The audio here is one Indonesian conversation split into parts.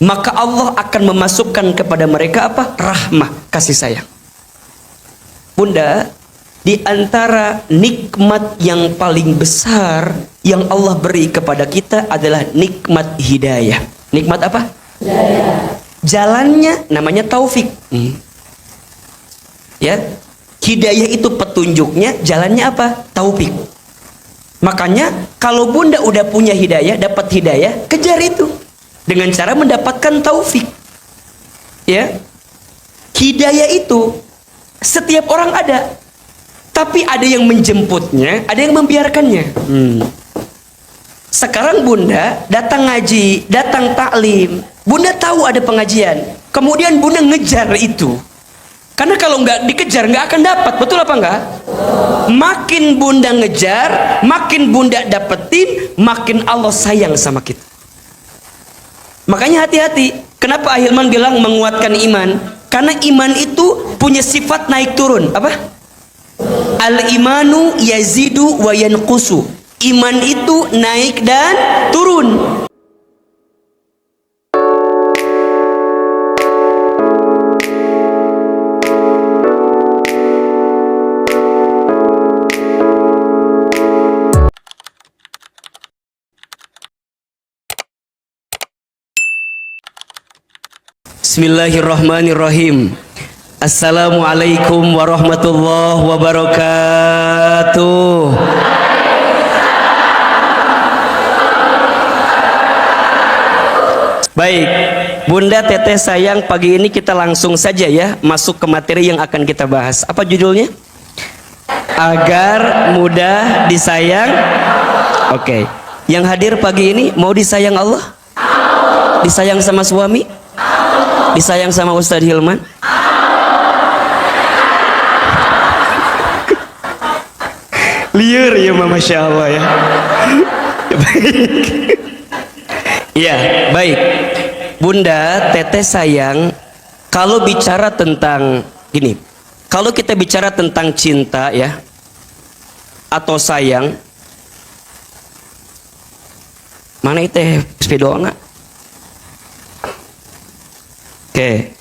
maka Allah akan memasukkan kepada mereka apa? Rahmah, kasih sayang. Bunda, di antara nikmat yang paling besar yang Allah beri kepada kita adalah nikmat hidayah. Nikmat apa? Hidayah. Jalannya namanya taufik. Ya, hidayah itu petunjuknya, jalannya apa? Taufik. Makanya kalau bunda udah punya hidayah, dapat hidayah, kejar itu dengan cara mendapatkan taufik. Ya, hidayah itu setiap orang ada, tapi ada yang menjemputnya, ada yang membiarkannya. Sekarang bunda datang ngaji, datang taklim, bunda tahu ada pengajian, kemudian bunda ngejar itu. Karena kalau nggak dikejar nggak akan dapat, betul apa enggak? Makin bunda ngejar, makin bunda dapetin, makin Allah sayang sama kita. Makanya hati-hati. Kenapa Ahilman bilang menguatkan iman? Karena iman itu punya sifat naik turun. Apa? Al-imanu yazidu wa yanqusu. Iman itu naik dan turun. Bismillahirrahmanirrahim. Assalamualaikum warahmatullahi wabarakatuh. Baik, bunda teteh sayang, pagi ini kita langsung saja ya masuk ke materi yang akan kita bahas. Apa judulnya? Agar mudah disayang. Oke. Yang hadir pagi ini mau disayang Allah? Disayang sama suami? Disayang sama Ustadz Hilman? Liar ya, Masya Allah ya. Baik. Ya, baik. Bunda, teteh sayang, kalau bicara tentang gini, kalau kita bicara tentang cinta ya, atau sayang, mana itu sepedona? Oke.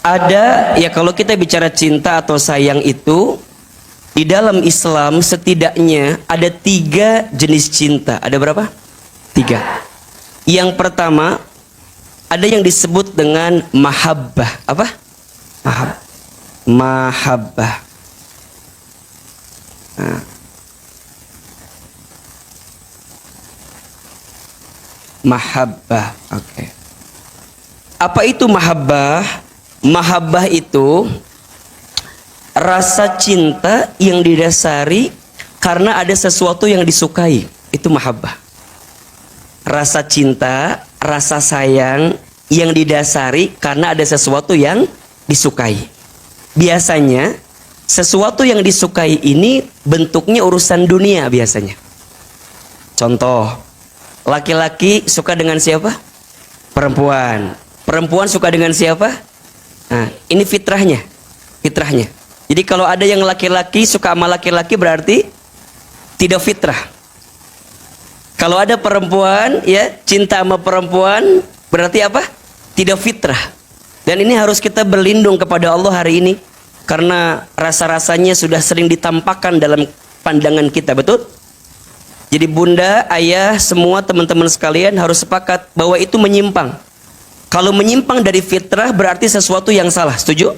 Ada ya, kalau kita bicara cinta atau sayang itu di dalam Islam setidaknya ada 3 jenis cinta. Ada berapa? 3. Yang pertama ada yang disebut dengan mahabbah. Apa? Mahabbah. Nah. Mahabbah. Oke. Apa itu mahabbah? Mahabbah itu rasa cinta yang didasari karena ada sesuatu yang disukai. Itu mahabbah. Rasa cinta, rasa sayang yang didasari karena ada sesuatu yang disukai. Biasanya sesuatu yang disukai ini bentuknya urusan dunia biasanya. Contoh, laki-laki suka dengan siapa? Perempuan. Perempuan suka dengan siapa? Nah, ini fitrahnya. Fitrahnya. Jadi kalau ada yang laki-laki suka sama laki-laki berarti tidak fitrah. Kalau ada perempuan ya cinta sama perempuan berarti apa? Tidak fitrah. Dan ini harus kita berlindung kepada Allah hari ini karena rasa-rasanya sudah sering ditampakkan dalam pandangan kita, betul? Jadi bunda, ayah, semua teman-teman sekalian harus sepakat bahwa itu menyimpang. Kalau menyimpang dari fitrah berarti sesuatu yang salah, setuju?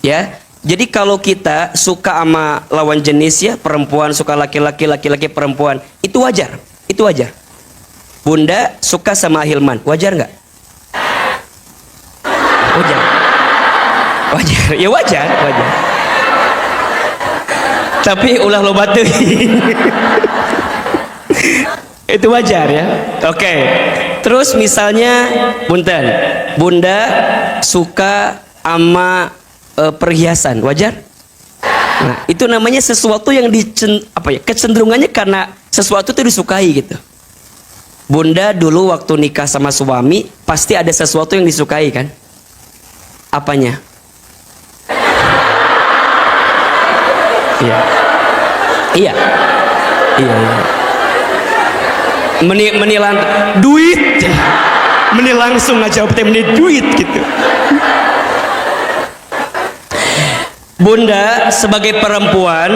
Ya. Jadi kalau kita suka sama lawan jenis ya, perempuan suka laki-laki, laki-laki perempuan, itu wajar. Itu wajar. Bunda suka sama Hilman, wajar nggak? Wajar. Wajar. Ya wajar, wajar. Tapi ulah lo batu. Itu wajar ya. Oke. Terus misalnya punten, bunda suka sama perhiasan, wajar? Nah, itu namanya sesuatu yang kecenderungannya karena sesuatu itu disukai gitu. Bunda dulu waktu nikah sama suami pasti ada sesuatu yang disukai kan? Apanya? Iya. Iya. Iya, iya. Menilan duit. Meni langsung ngajawab teh meni duit gitu. Bunda sebagai perempuan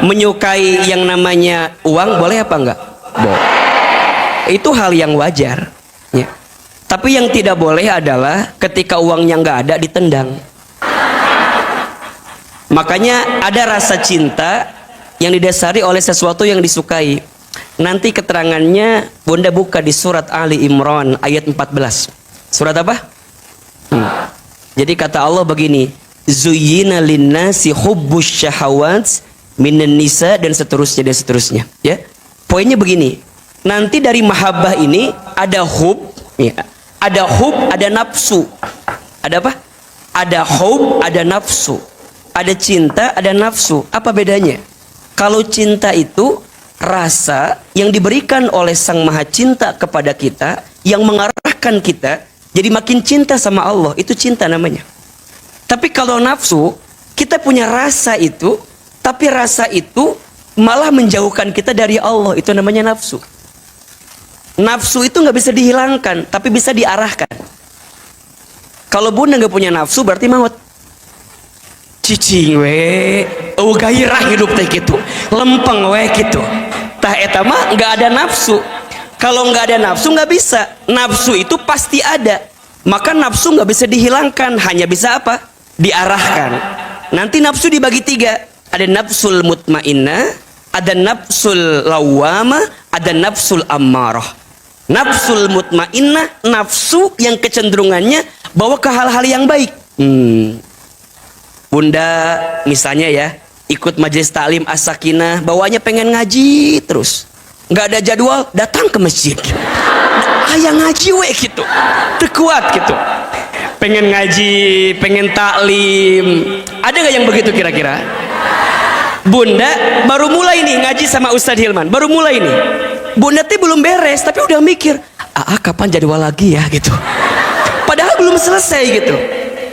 menyukai yang namanya uang boleh apa enggak? Boleh. Itu hal yang wajar ya. Tapi yang tidak boleh adalah ketika uangnya nggak ada ditendang. Makanya ada rasa cinta yang didasari oleh sesuatu yang disukai. Nanti keterangannya Bunda buka di surat Ali Imran ayat 14. Surat apa? Jadi kata Allah begini, zuyyina linnasi hubbus syahawat minan nisa dan seterusnya ya. Poinnya begini, nanti dari mahabbah ini ada hub ya. Ada hub, ada nafsu. Ada apa? Ada hub, ada nafsu. Ada cinta, ada nafsu. Apa bedanya? Kalau cinta itu rasa yang diberikan oleh Sang Maha Cinta kepada kita, yang mengarahkan kita jadi makin cinta sama Allah, itu cinta namanya. Tapi kalau nafsu, kita punya rasa itu, tapi rasa itu malah menjauhkan kita dari Allah, itu namanya nafsu. Nafsu itu nggak bisa dihilangkan, tapi bisa diarahkan. Kalau Bunda nggak punya nafsu, berarti maut. Cicing we, gairah hidup teh gitu, lempeng we gitu. Tah eta mah nggak ada nafsu. Kalau nggak ada nafsu nggak bisa. Nafsu itu pasti ada. Maka nafsu nggak bisa dihilangkan, hanya bisa apa? Diarahkan. Nanti nafsu dibagi 3. Ada nafsul mutmainnah, ada nafsul lawamah, ada nafsul ammarah. Nafsul mutmainnah, nafsu yang kecenderungannya bawa ke hal-hal yang baik. Bunda misalnya ya ikut majelis taklim as-sakinah, bawanya pengen ngaji terus, nggak ada jadwal, datang ke masjid, ayah ngaji we gitu, terkuat gitu, pengen ngaji, pengen taklim. Ada nggak yang begitu kira-kira? Bunda baru mulai nih ngaji sama Ustadz Hilman, baru mulai nih. Bunda tuh belum beres tapi udah mikir, kapan jadwal lagi ya gitu, padahal belum selesai gitu.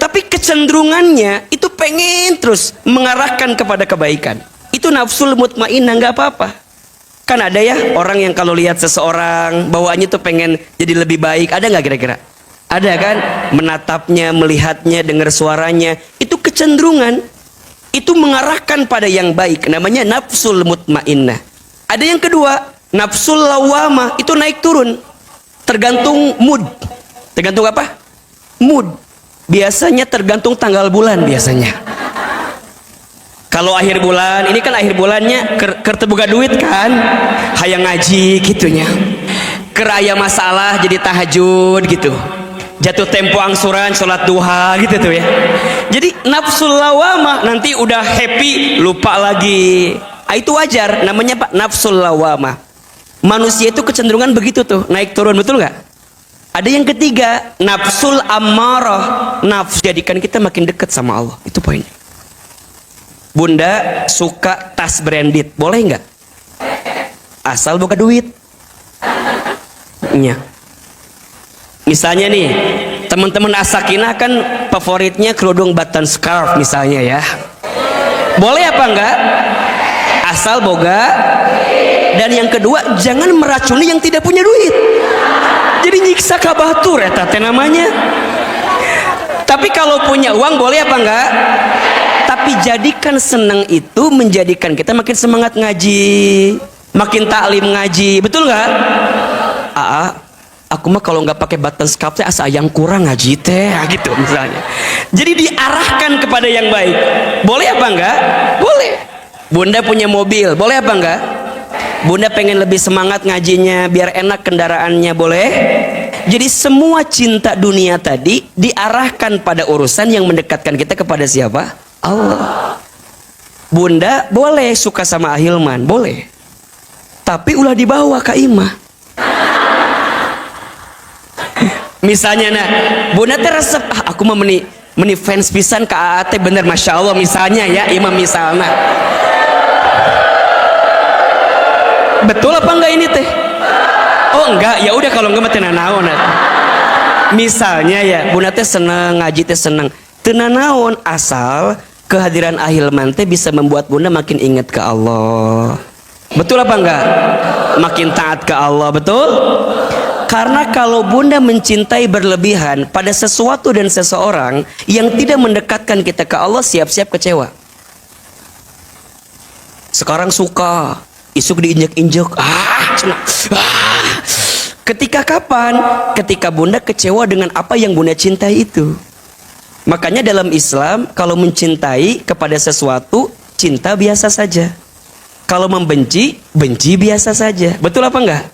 Tapi kecenderungannya itu pengen terus mengarahkan kepada kebaikan. Itu nafsul mutmainnah, nggak apa-apa. Kan ada ya orang yang kalau lihat seseorang bawaannya tuh pengen jadi lebih baik. Ada nggak kira-kira? Ada kan? Menatapnya, melihatnya, dengar suaranya. Itu kecenderungan. Itu mengarahkan pada yang baik. Namanya nafsul mutmainnah. Ada yang kedua, nafsul lawamah. Itu naik turun. Tergantung mood. Tergantung apa? Mood. Biasanya tergantung tanggal bulan biasanya. Kalau akhir bulan, ini kan akhir bulannya terbuka duit kan, hayang ngaji gitunya. Keraya masalah jadi tahajud gitu. Jatuh tempo angsuran sholat duha gitu tuh ya. Jadi nafsul lawamah nanti udah happy lupa lagi. Itu wajar, namanya Pak nafsul lawamah. Manusia itu kecenderungan begitu tuh, naik turun, betul nggak? Ada yang ketiga, nafsul ammarah. Nafsu jadikan kita makin dekat sama Allah. Itu poinnya. Bunda suka tas branded, boleh nggak? Asal buka duit. Ya. Misalnya nih, teman-teman as-sakinah kan favoritnya kerudung button scarf misalnya ya. Boleh apa enggak? Asal boga. Dan yang kedua, jangan meracuni yang tidak punya duit. Jadi nyiksa kabatur eta teh namanya. Tapi kalau punya uang boleh apa enggak? Tapi jadikan senang itu menjadikan kita makin semangat ngaji, makin taklim ngaji, betul nggak? Aku mah kalau nggak pakai button scarf teh asa yang kurang ngaji teh, gitu misalnya. Jadi diarahkan kepada yang baik. Boleh apa enggak? Boleh. Bunda punya mobil, boleh apa enggak? Bunda pengen lebih semangat ngajinya biar enak kendaraannya, boleh? Jadi semua cinta dunia tadi diarahkan pada urusan yang mendekatkan kita kepada siapa? Allah. Bunda boleh suka sama Ahilman, boleh. Tapi ulah dibawa ke imah. Misalnya nah, Bunda teh resep, aku mah meni fans pisan ke AAT bener, masya Allah misalnya ya, imam misalnya. Betul apa enggak ini teh? Oh enggak, ya udah kalau enggak mah teu naon. Misalnya ya, Bunda teh seneng ngaji teh seneng. Teu naon asal kehadiran Ahilman teh bisa membuat Bunda makin ingat ke Allah. Betul apa enggak? Makin taat ke Allah, betul? Karena kalau bunda mencintai berlebihan pada sesuatu dan seseorang yang tidak mendekatkan kita ke Allah, siap-siap kecewa. Sekarang suka, isuk diinjek-injek. Ketika kapan? Ketika bunda kecewa dengan apa yang bunda cintai itu. Makanya dalam Islam, kalau mencintai kepada sesuatu, cinta biasa saja. Kalau membenci, benci biasa saja. Betul apa enggak?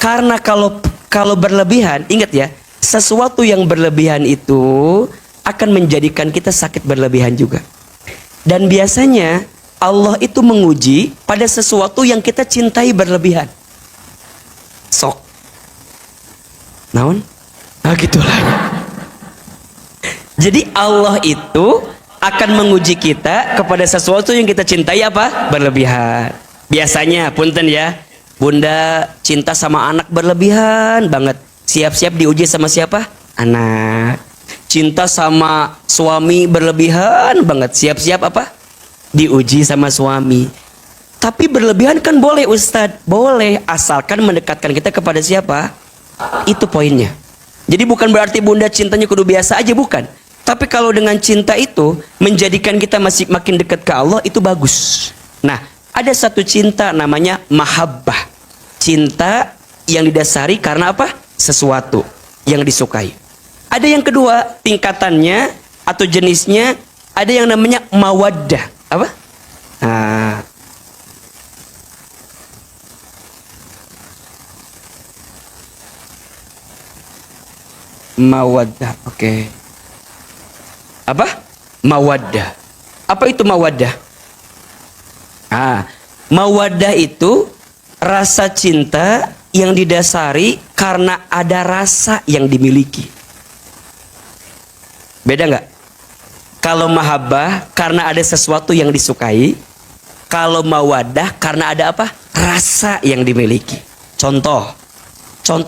Karena kalau berlebihan, ingat ya, sesuatu yang berlebihan itu akan menjadikan kita sakit berlebihan juga. Dan biasanya Allah itu menguji pada sesuatu yang kita cintai berlebihan. Sok. Naon? Nah gitulah. Jadi Allah itu akan menguji kita kepada sesuatu yang kita cintai apa? Berlebihan. Biasanya, punten ya, bunda cinta sama anak berlebihan banget. Siap-siap diuji sama siapa? Anak. Cinta sama suami berlebihan banget. Siap-siap apa? Diuji sama suami. Tapi berlebihan kan boleh Ustadz. Boleh, asalkan mendekatkan kita kepada siapa? Itu poinnya. Jadi bukan berarti bunda cintanya kudu biasa aja, bukan. Tapi kalau dengan cinta itu menjadikan kita masih makin dekat ke Allah, itu bagus. Nah, ada satu cinta namanya mahabbah. Cinta yang didasari karena apa? Sesuatu yang disukai. Ada yang kedua, tingkatannya atau jenisnya, ada yang namanya mawaddah. Apa? Nah, mawaddah, oke. Apa? Mawaddah. Apa itu mawaddah? Mawaddah itu rasa cinta yang didasari karena ada rasa yang dimiliki. Beda nggak? Kalau mahabbah karena ada sesuatu yang disukai. Kalau mawaddah karena ada apa? Rasa yang dimiliki. Contoh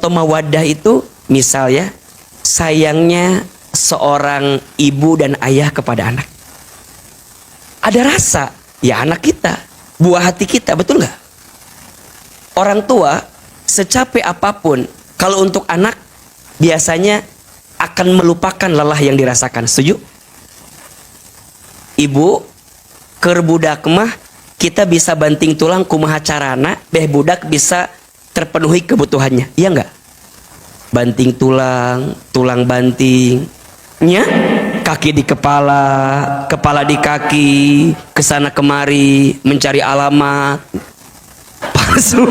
mawaddah itu misalnya sayangnya seorang ibu dan ayah kepada anak. Ada rasa, ya anak kita, buah hati kita, betul nggak? Orang tua secapek apapun, kalau untuk anak biasanya akan melupakan lelah yang dirasakan. Setuju? Ibu keur budak mah kita bisa banting tulang kumaha carana beh budak bisa terpenuhi kebutuhannya, iya nggak? Banting tulang, tulang banting, nya kaki di kepala, kepala di kaki, kesana kemari mencari alamat palsu.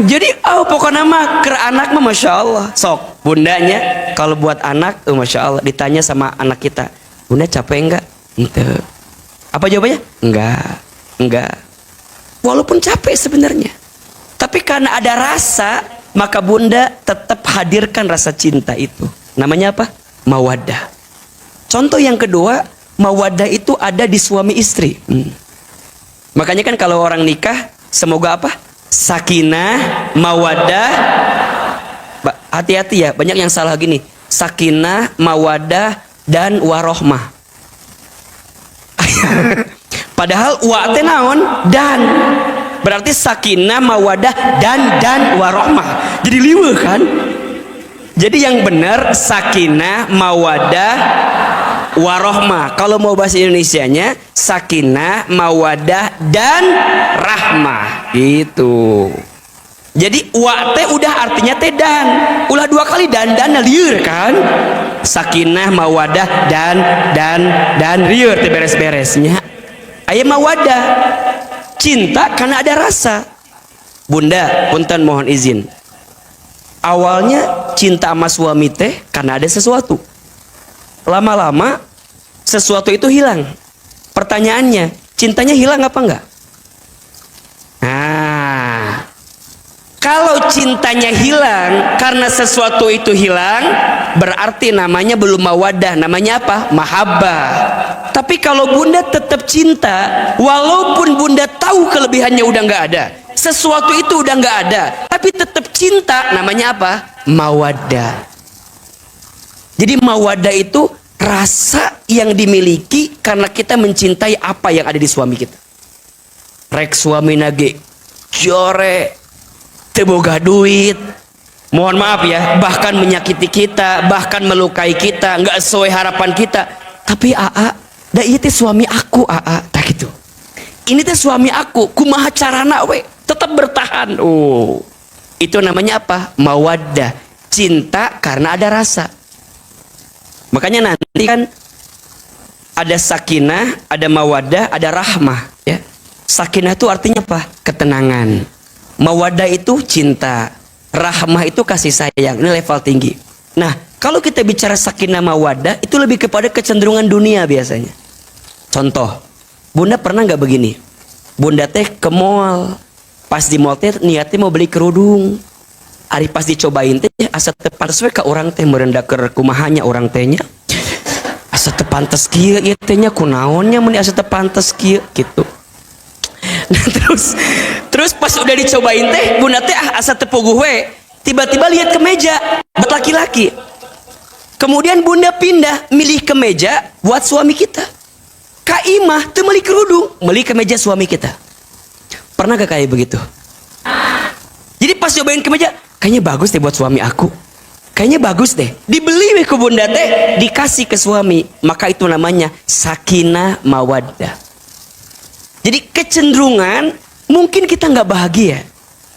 Jadi pokoknya mah ke anak mah masya Allah. Sok bundanya kalau buat anak masya Allah, ditanya sama anak kita, bunda capek enggak? Ente. Apa jawabannya? Enggak. Walaupun capek sebenarnya, tapi karena ada rasa, maka bunda tetap hadirkan rasa cinta itu. Namanya apa? Mawaddah. Contoh yang kedua, mawaddah itu ada di suami istri. Makanya kan kalau orang nikah, semoga apa? Sakinah, mawaddah. Hati-hati ya, banyak yang salah gini. Sakinah, mawaddah, dan warohmah. Padahal wa teh naon? Dan. Berarti sakinah, mawadah, dan warohmah. Jadi liweuh kan? Jadi yang benar sakinah, mawadah, warohmah. Kalau mau bahasa Indonesianya sakinah, mawadah, dan rahmah. Gitu. Jadi wa teh udah artinya teh dan. Ulah dua kali dan lieur kan? Sakinah, mawadah, dan lieur teh beres-beresnya. Aya mawadah. Cinta karena ada rasa. Bunda, punten mohon izin. Awalnya cinta sama suami teh karena ada sesuatu. Lama-lama sesuatu itu hilang. Pertanyaannya, cintanya hilang apa enggak? Nah, kalau cintanya hilang karena sesuatu itu hilang, berarti namanya belum mawaddah, namanya apa? Mahabbah. Tapi kalau bunda tetap cinta, walaupun bunda tahu kelebihannya udah nggak ada, sesuatu itu udah nggak ada, tapi tetap cinta, namanya apa? Mawaddah. Jadi mawaddah itu rasa yang dimiliki karena kita mencintai apa yang ada di suami kita. Rek suami nage jore, teu boga duit, mohon maaf ya, bahkan menyakiti kita, bahkan melukai kita, nggak sesuai harapan kita. Tapi aa, da ieu teh suami aku aa, tak gitu. Ini teh suami aku, kumaha carana we, tetap bertahan. Oh, itu namanya apa? Mawaddah, cinta karena ada rasa. Makanya nanti kan ada sakinah, ada mawaddah, ada rahmah. Ya, sakinah itu artinya apa? Ketenangan. Mawaddah itu cinta. Rahmah itu kasih sayang. Ini level tinggi. Nah, kalau kita bicara sakinah mawaddah, itu lebih kepada kecenderungan dunia biasanya. Contoh, bunda pernah nggak begini? Bunda teh ke mall. Pas di mall teh niatnya mau beli kerudung. Ari pas dicobain teh asa teu pantes we ka urang teh merendah ke kumahanya urang tehnya. Asa teu pantes kieu ieu teh nya kunaonnya mun asa teu pantes kieu gitu. Nah, terus pas udah dicobain teh bunda teh asa teu puguh we. Tiba-tiba lihat kemeja buat laki-laki. Kemudian bunda pindah milih kemeja buat suami kita. Kaimah teu meuli kerudung, meuli kemeja suami kita. Pernah gak kayak begitu? Jadi pas cobain kemeja, kayaknya bagus deh buat suami aku. Kayaknya bagus deh. Dibeli weh ke bunda teh, dikasih ke suami. Maka itu namanya sakinah mawaddah. Jadi kecenderungan, mungkin kita nggak bahagia.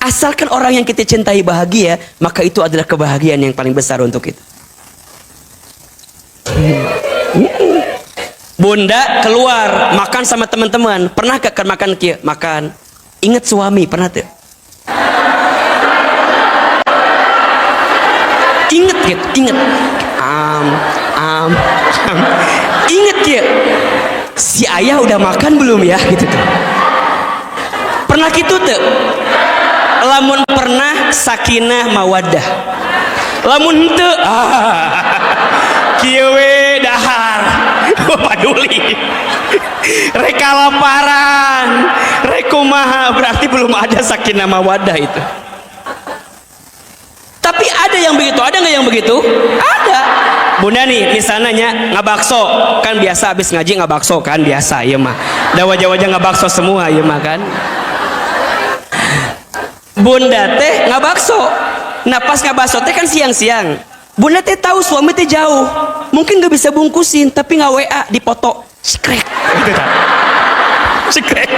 Asalkan orang yang kita cintai bahagia, maka itu adalah kebahagiaan yang paling besar untuk kita. Bunda keluar makan sama teman-teman. Pernah gak makan kia? Makan. Ingat suami, pernah tuh? Ingat gitu, ingat. Ingat ya. Si ayah udah makan belum ya gitu tuh. Pernah gitu tuh? Lamun pernah sakinah mawaddah. Lamun henteu kieu we dahar. Paduli. Rek kalaparan, rek kumaha, berarti belum ada sakinah mawaddah itu. Tapi ada yang begitu, ada nggak yang begitu? Ada. Bunda nih, misalnya ngabakso, kan biasa habis ngaji ngabakso kan biasa, iya mah. Da wajah-wajah ngabakso semua, iya mah kan. Bunda teh ngabakso. Nah pas ngabakso teh kan siang-siang. Bunda teh tahu suami teh jauh, mungkin gak bisa bungkusin, tapi nggak WA, dipoto, sekrek, gitu kan? Sekrek.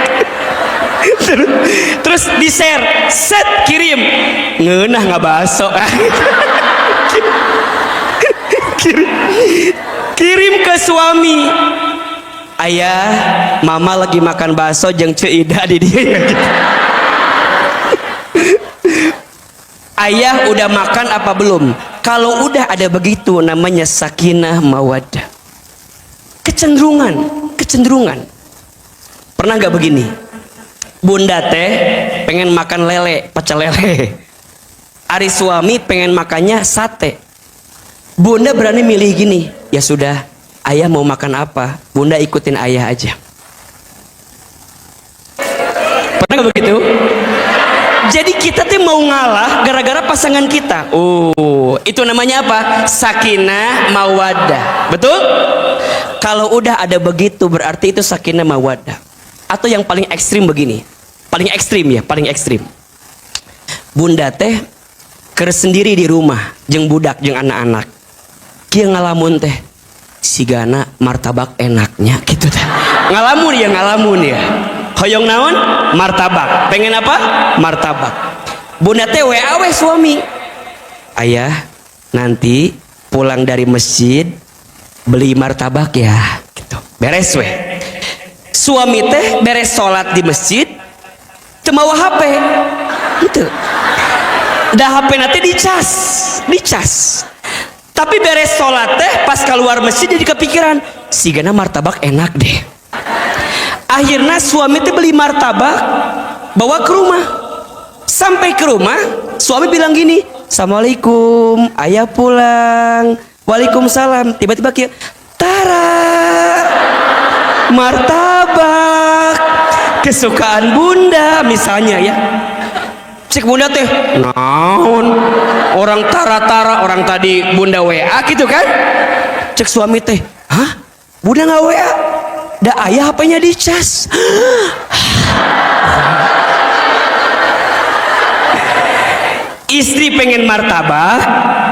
Terus di share, set kirim, ngeunah nggak bakso, kirim ke suami, ayah, mama lagi makan bakso jeung Ceuida di dia, gitu. Ayah udah makan apa belum? Kalau udah ada begitu namanya sakinah mawaddah. Kecenderungan. Pernah nggak begini? Bunda teh pengen makan lele, pecel lele. Ari suami pengen makannya sate. Bunda berani milih gini, ya sudah, ayah mau makan apa? Bunda ikutin ayah aja. Pernah nggak begitu? Jadi kita tuh mau ngalah gara-gara pasangan kita. Oh, itu namanya apa? Sakinah mawaddah. Betul? Kalau udah ada begitu berarti itu sakinah mawaddah. Atau yang paling ekstrim begini. Paling ekstrim. Bunda teh keur sendiri di rumah jeung budak jeung anak-anak. Kieu ngalamun teh sigana martabak enaknya gitu teh. Ngalamun ya. Hoyong naon? Martabak. Pengen apa? Martabak. Bunda teh WA we suami. Ayah, nanti pulang dari masjid beli martabak ya. Gitu. Beres we. Suami teh beres sholat di masjid, teu mawa HP. Gitu. Da HP nanti dicas. Tapi beres sholat teh pas keluar masjid jadi kepikiran, sigana martabak enak deh. Akhirnya suami teh beli martabak bawa ke rumah. Sampai ke rumah suami bilang gini, assalamualaikum, ayah pulang. Waalaikumsalam. Tiba-tiba kia, tara, martabak kesukaan bunda misalnya ya. Cek bunda teh naon, orang tara-tara, orang tadi bunda WA gitu kan. Cek suami teh, hah, bunda nggak WA, da ayah HP-nya dicas. Istri pengen martabak,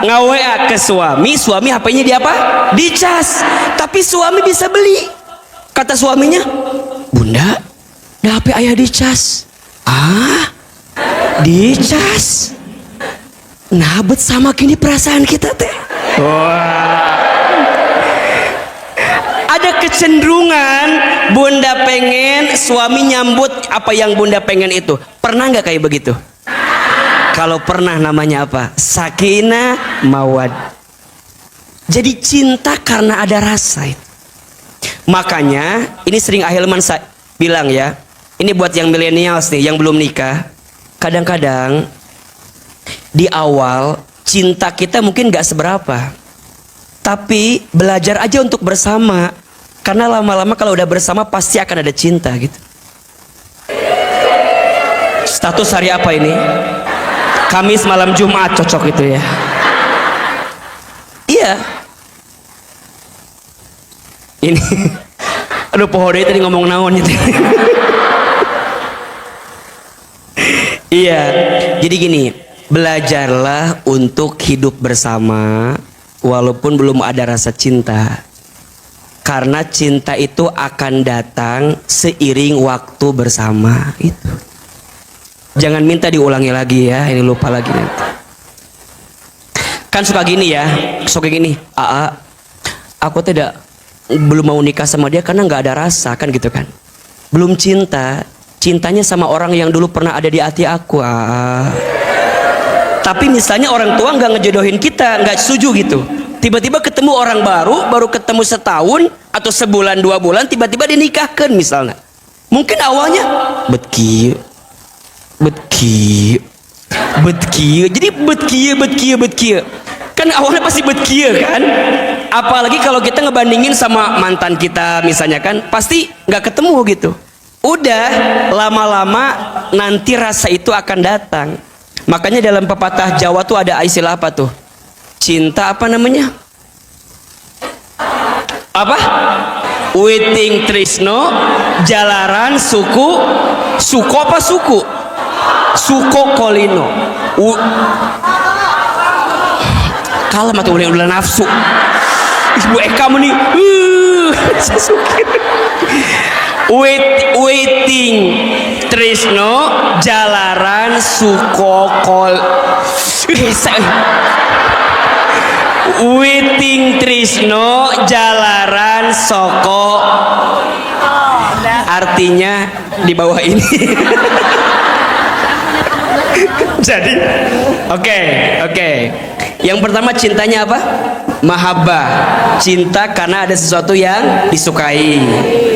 nge-WA ke suami, suami HP-nya di apa? Dicas. Tapi suami bisa beli. Kata suaminya, "Bunda, da HP ayah dicas." "Ah, dicas?" Nah, bet sama kini perasaan kita teh. Wah. Ada kecenderungan bunda pengen suami nyambut apa yang bunda pengen itu. Pernah nggak kayak begitu? Kalau pernah namanya apa? Sakinah mawaddah. Jadi cinta karena ada rasa itu. Makanya ini sering Ahilman bilang ya. Ini buat yang millennials nih, yang belum nikah. Kadang-kadang di awal cinta kita mungkin gak seberapa. Tapi belajar aja untuk bersama. Karena lama-lama kalau udah bersama pasti akan ada cinta gitu. Status hari apa ini? Kamis malam Jumat cocok itu ya. Iya. Ini aduh pohon tadi ngomong naon gitu. Iya. Jadi gini, belajarlah untuk hidup bersama walaupun belum ada rasa cinta. Karena cinta itu akan datang seiring waktu bersama itu. Jangan minta diulangi lagi ya, ini lupa lagi nanti. Kan suka gini ya, suka gini, "Aa, aku belum mau nikah sama dia karena nggak ada rasa," kan gitu kan. Belum cinta, cintanya sama orang yang dulu pernah ada di hati aku. Tapi misalnya orang tua nggak ngejodohin kita, nggak setuju gitu. Tiba-tiba ketemu orang baru ketemu setahun atau sebulan 2 bulan, tiba-tiba dinikahkan misalnya. Mungkin awalnya betkieu. Jadi betkieu. Kan awalnya pasti betkieu kan. Apalagi kalau kita ngebandingin sama mantan kita misalnya kan, pasti nggak ketemu gitu. Udah lama-lama nanti rasa itu akan datang. Makanya dalam pepatah Jawa tuh ada istilah apa tuh? Cinta apa namanya? Apa? Witing trisno jalaran suku apa suku? Suko kolino. Kalem atau udah nafsu. Ibu Eka nih. Waiting trisno jalaran suko kol. Witing trisno jalaran soko. Artinya di bawah ini. Jadi oke. Yang pertama cintanya apa? Mahabbah, cinta karena ada sesuatu yang disukai.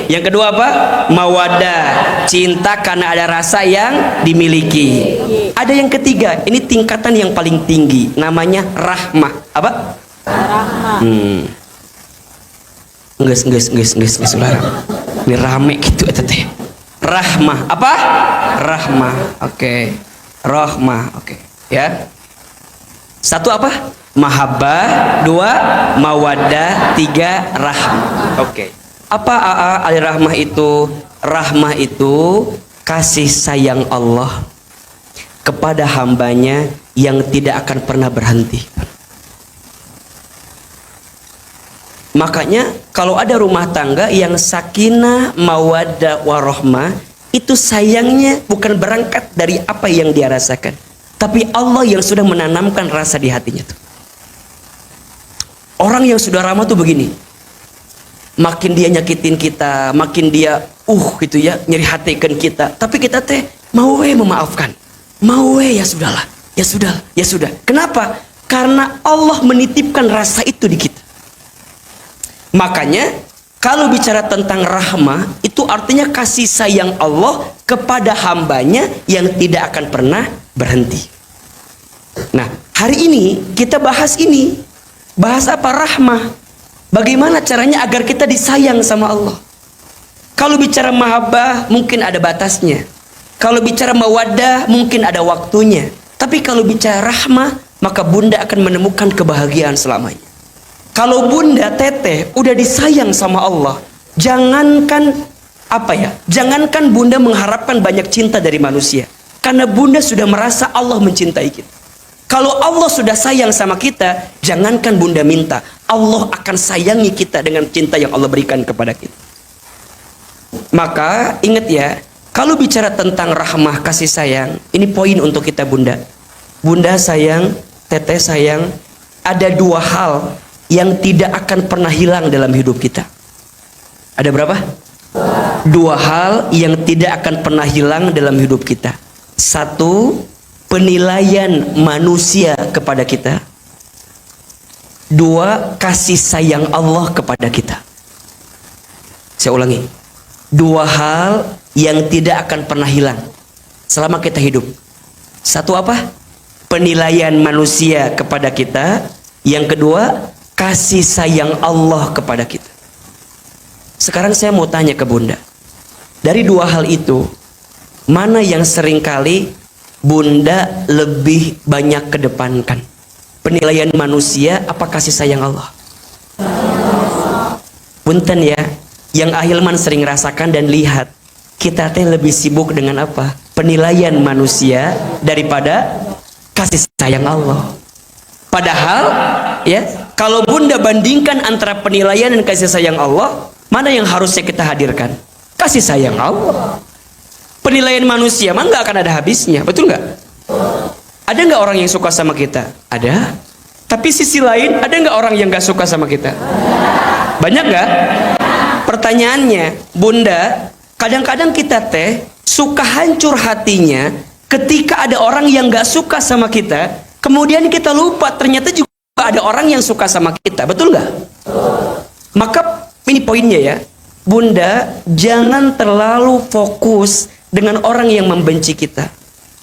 Yang kedua apa? Mawaddah, cinta karena ada rasa yang dimiliki. Ada yang ketiga, ini tingkatan yang paling tinggi, namanya rahmah. Apa? Rahmah. Nges saudara. Ini rame gitu teh. Rahmah. Apa? Rahmah. Oke. Rahmah. Oke. Ya. 1 apa? Mahabbah. 2 mawaddah. 3 rahmah. Oke. Apa al-rahmah itu? Rahmah itu kasih sayang Allah kepada hambanya yang tidak akan pernah berhenti. Makanya kalau ada rumah tangga yang sakinah, mawaddah, warahmah, itu sayangnya bukan berangkat dari apa yang dia rasakan, tapi Allah yang sudah menanamkan rasa di hatinya tuh. Orang yang sudah ramah tuh begini, makin dia nyakitin kita, makin dia gitu ya, nyeri hatikan kita, tapi kita teh mau memaafkan, mau ya sudahlah, ya sudah. Kenapa? Karena Allah menitipkan rasa itu di kita. Makanya kalau bicara tentang rahmah, itu artinya kasih sayang Allah kepada hambanya yang tidak akan pernah berhenti. Nah, hari ini kita bahas ini. Bahas apa? Rahmah. Bagaimana caranya agar kita disayang sama Allah. Kalau bicara mahabbah mungkin ada batasnya. Kalau bicara mawaddah mungkin ada waktunya. Tapi kalau bicara rahmah, maka bunda akan menemukan kebahagiaan selamanya. Kalau bunda teteh udah disayang sama Allah, jangankan bunda mengharapkan banyak cinta dari manusia, karena bunda sudah merasa Allah mencintai kita. Kalau Allah sudah sayang sama kita, jangankan bunda minta, Allah akan sayangi kita dengan cinta yang Allah berikan kepada kita. Maka ingat ya, kalau bicara tentang rahmah kasih sayang, ini poin untuk kita bunda. Bunda sayang, teteh sayang, ada dua hal yang tidak akan pernah hilang dalam hidup kita. Ada berapa? Dua hal yang tidak akan pernah hilang dalam hidup kita. Satu, penilaian manusia kepada kita. Dua, kasih sayang Allah kepada kita. Saya ulangi. Dua hal yang tidak akan pernah hilang selama kita hidup. Satu apa? Penilaian manusia kepada kita. Yang kedua, kasih sayang Allah kepada kita. Sekarang saya mau tanya ke bunda, dari dua hal itu, mana yang seringkali bunda lebih banyak kedepankan? Penilaian manusia apa kasih sayang Allah? Punten ya, yang Ahilman sering rasakan dan lihat, kita teh lebih sibuk dengan apa? Penilaian manusia daripada kasih sayang Allah. Padahal ya, kalau bunda bandingkan antara penilaian dan kasih sayang Allah, mana yang harusnya kita hadirkan? Kasih sayang Allah. Penilaian manusia mah nggak akan ada habisnya, betul nggak? Ada nggak orang yang suka sama kita? Ada. Tapi sisi lain, ada nggak orang yang nggak suka sama kita? Banyak nggak? Pertanyaannya, bunda, kadang-kadang kita teh suka hancur hatinya ketika ada orang yang nggak suka sama kita. Kemudian kita lupa ternyata juga ada orang yang suka sama kita, betul nggak? Maka ini poinnya ya, bunda, jangan terlalu fokus dengan orang yang membenci kita.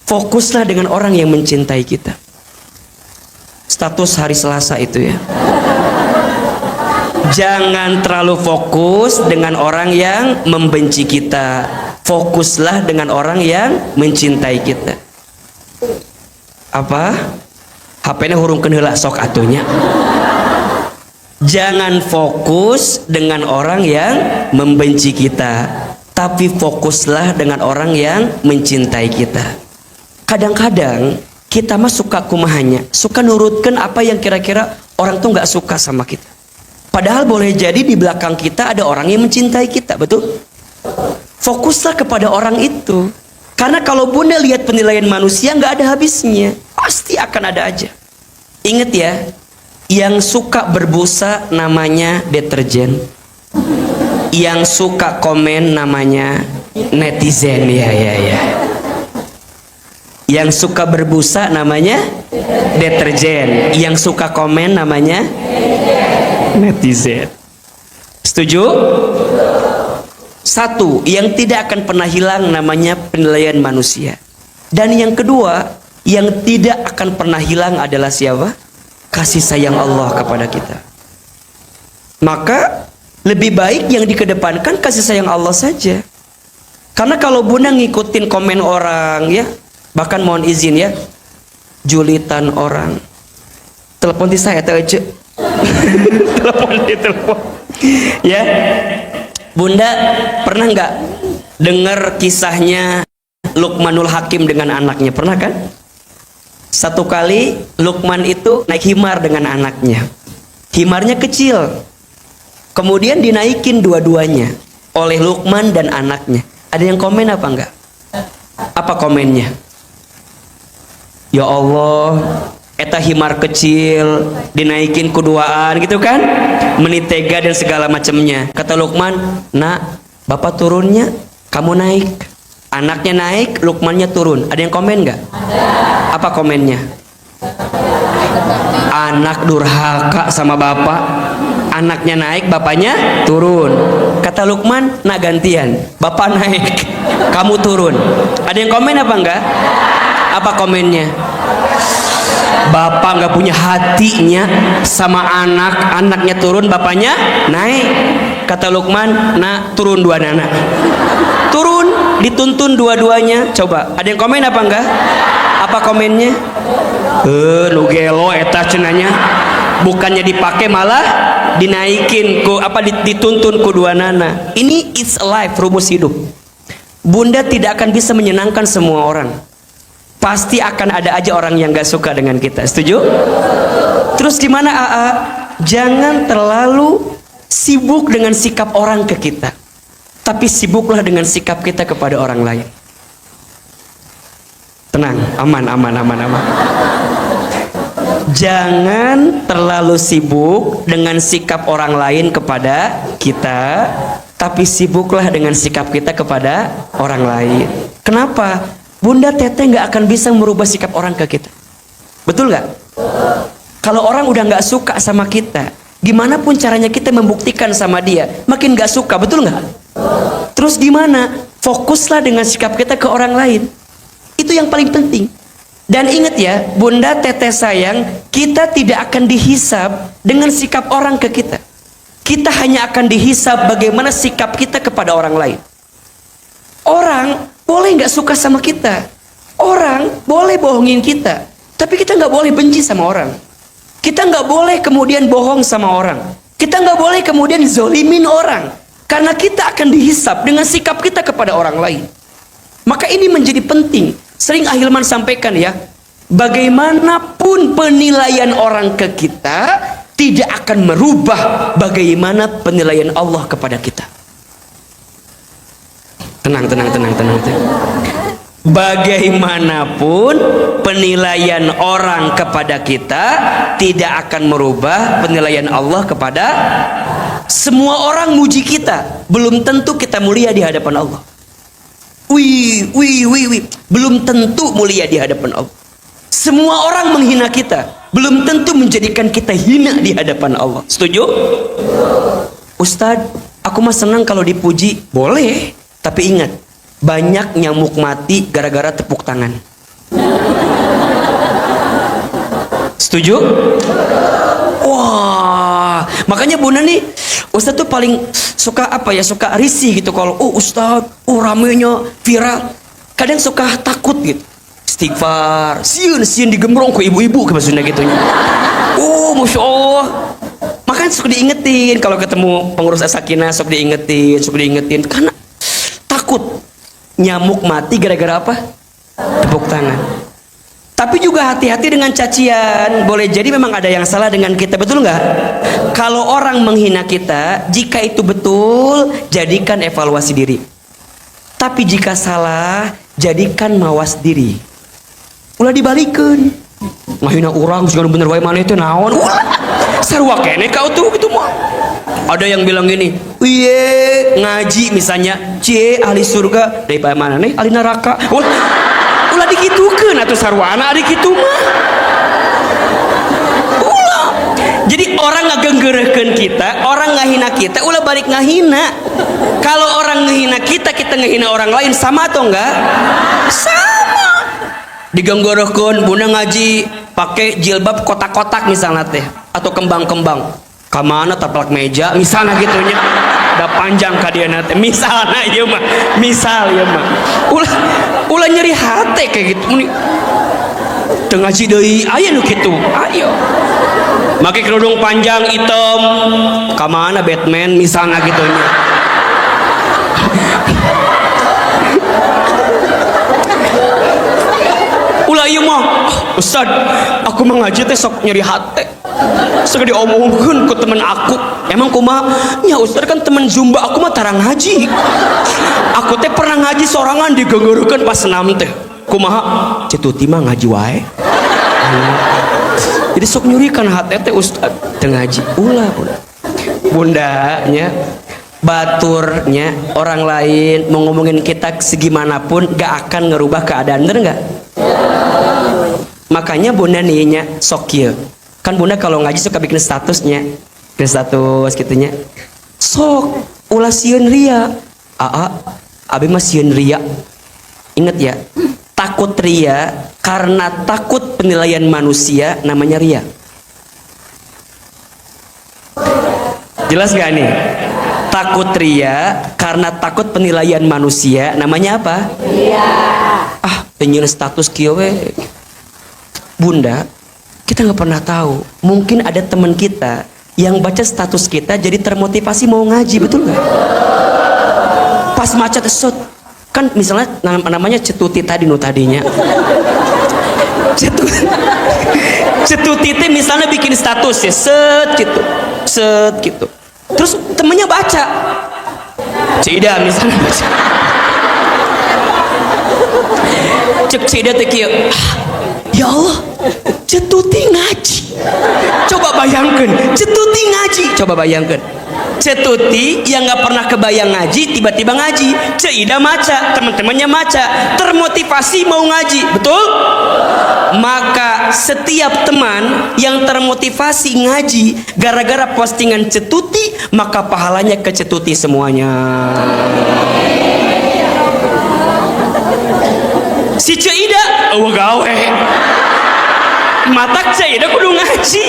Fokuslah dengan orang yang mencintai kita. Status hari Selasa itu ya. Jangan terlalu fokus dengan orang yang membenci kita. Fokuslah dengan orang yang mencintai kita. Apa? HP-nya hurungkeun heula sok atunya. Jangan fokus dengan orang yang membenci kita, tapi fokuslah dengan orang yang mencintai kita. Kadang-kadang kita mah suka kumahanya, suka nurutkan apa yang kira-kira orang tuh nggak suka sama kita. Padahal boleh jadi di belakang kita ada orang yang mencintai kita, betul? Fokuslah kepada orang itu. Karena kalau bunda lihat penilaian manusia nggak ada habisnya, pasti akan ada aja. Ingat ya, yang suka berbusa namanya deterjen, yang suka komen namanya netizen, ya. Yang suka berbusa namanya deterjen, yang suka komen namanya netizen. Setuju? Satu, yang tidak akan pernah hilang namanya penilaian manusia. Dan yang kedua, yang tidak akan pernah hilang adalah siapa? Kasih sayang Allah kepada kita. Maka lebih baik yang dikedepankan kasih sayang Allah saja. Karena kalau bunda ngikutin komen orang ya, bahkan mohon izin ya, julitan orang. Telepon di saya telepon. Telepon. Ya. Bunda pernah nggak dengar kisahnya Luqmanul Hakim dengan anaknya? Pernah kan? Satu kali Luqman itu naik himar dengan anaknya. Himarnya kecil. Kemudian dinaikin dua-duanya oleh Luqman dan anaknya. Ada yang komen apa enggak? Apa komennya? Ya Allah, eta himar kecil dinaikin kuduaan gitu kan, menitega dan segala macamnya. Kata Luqman, nak, bapak turunnya, kamu naik. Anaknya naik, Luqmannya turun. Ada yang komen nggak? Ada. Apa komennya? Anak durhaka sama bapak. Anaknya naik, bapaknya turun. Kata Luqman, nak gantian, bapak naik, kamu turun. Ada yang komen apa enggak? Apa komennya? Bapak nggak punya hatinya sama anak, anaknya turun, bapaknya naik. Kata Luqman, nak, turun dua anak. Turun, dituntun dua-duanya. Coba, ada yang komen apa enggak? Apa komennya? Nu gelo eta cenanya. Bukannya dipakai malah dinaikin ku apa dituntun ku dua nana. Ini it's life, rumus hidup. Bunda tidak akan bisa menyenangkan semua orang. pasti akan ada aja orang yang gak suka dengan kita. Setuju? Terus gimana AA? Jangan terlalu sibuk dengan sikap orang ke kita, tapi sibuklah dengan sikap kita kepada orang lain. Tenang, aman. Jangan terlalu sibuk dengan sikap orang lain kepada kita, tapi sibuklah dengan sikap kita kepada orang lain. Kenapa? Bunda Teteh nggak akan bisa merubah sikap orang ke kita. Betul nggak? Kalau orang udah nggak suka sama kita, gimana pun caranya kita membuktikan sama dia, makin nggak suka, betul nggak? Terus gimana? Fokuslah dengan sikap kita ke orang lain. Itu yang paling penting. Dan ingat ya, Bunda Teteh sayang, kita tidak akan dihisab dengan sikap orang ke kita. Kita hanya akan dihisab bagaimana sikap kita kepada orang lain. Orang boleh nggak suka sama kita, orang boleh bohongin kita, tapi kita nggak boleh benci sama orang. Kita nggak boleh kemudian bohong sama orang. Kita nggak boleh kemudian zolimin orang, karena kita akan dihisab dengan sikap kita kepada orang lain. Maka ini menjadi penting. Sering Ahilman sampaikan ya, bagaimanapun penilaian orang ke kita tidak akan merubah bagaimana penilaian Allah kepada kita. Tenang. Bagaimanapun penilaian orang kepada kita tidak akan merubah penilaian Allah kepada. Semua orang muji kita, belum tentu kita mulia di hadapan Allah. Wih, belum tentu mulia di hadapan Allah. Semua orang menghina kita, belum tentu menjadikan kita hina di hadapan Allah. Setuju? Ustadz, aku mah senang kalau dipuji. Boleh, tapi ingat, banyak nyamuk mati gara-gara tepuk tangan. Setuju? Wah, makanya Bunda nih, Ustadz tuh paling suka apa ya, suka risih gitu kalau Ustadz, ramenya viral. Kadang suka takut gitu. Istighfar, sieun digembrong ke ibu-ibu ke maksudnya gitunya. Masya Allah. Makanya suka diingetin kalau ketemu pengurus As-Sakinah, suka diingetin karena takut nyamuk mati gara-gara apa? Tepuk tangan. Tapi juga hati-hati dengan cacian. Boleh jadi memang ada yang salah dengan kita, betul nggak? Kalau orang menghina kita, jika itu betul, jadikan evaluasi diri. Tapi jika salah, jadikan mawas diri. Ulah dibalikin. Ngahina orang segala bener wae maneh teh naon? Ulah. Sarua kene kau tuh gitu mah. Ada yang bilang gini, "Iye, ngaji misalnya, cie ahli surga, dari mana nih ahli neraka." Ulah dikitukeun atuh sarwana ari kitu mah. Ulah. Jadi orang ngagenggeureuhkeun kita, orang ngahina kita, ulah balik ngahina. Kalau orang ngehina kita, kita ngehina orang lain, sama atau enggak? Sama. Diganggorohkeun Bunda ngaji pakai jilbab kotak-kotak misalnya teh, atau kembang-kembang. Kamana taplak meja misalnya gitunya. Da panjang ka dieu teh. Misalna ieu mah. Ulah nyeri hate kayak gitu. Muni teu ngaji deui, aya nu kitu. Ayo. Make kerudung panjang hitam, kamana Batman misalnya gitunya. Ulah ieu mah, Ustad, aku mah ngaji teh sok nyeri hate. Sok diomongkeun ku temen aku. Emang kumaha? Ya Ustad kan temen Zumba aku mah tarang ngaji. Aku teh pernah ngaji sorangan digeungeureukkeun pas senam teh. Kumaha? Cituti mah ngaji wae. Jadi sok nyurikan hate teh Ustad teu ngaji. Ulah. Bundanya baturnya orang lain mau ngomongin kita segimanapun gak akan ngerubah keadaan, bener gak? Makanya Bunda nih sok kieu. Kan Bunda kalau ngaji suka bikin statusnya, bikin status gitunya. Sok ulah sieun ria. Abi mah sieun ria. Ingat ya, takut ria karena takut penilaian manusia namanya ria. Jelas gak nih? Takut ria karena takut penilaian manusia namanya apa? Ria. Pengen status kieu we. Bunda, kita nggak pernah tahu. Mungkin ada teman kita yang baca status kita jadi termotivasi mau ngaji, betul nggak? Pas macet kan misalnya namanya cetuti tadi tadinya. Cetuti teh misalnya bikin status ya, set gitu. Terus temennya baca, Cida misalnya baca, cek Cida teh kieu, ya Allah, Cetuti ngaji. Coba bayangkan, Cetuti ngaji. Coba bayangkan, Cetuti yang nggak pernah kebayang ngaji tiba-tiba ngaji. Cida maca, teman-temannya maca, termotivasi mau ngaji, betul? Maka setiap teman yang termotivasi ngaji gara-gara postingan Cetuti, maka pahalanya ke Cetuti semuanya. Si Cida, gawe. Matak Cida kudu ngaji.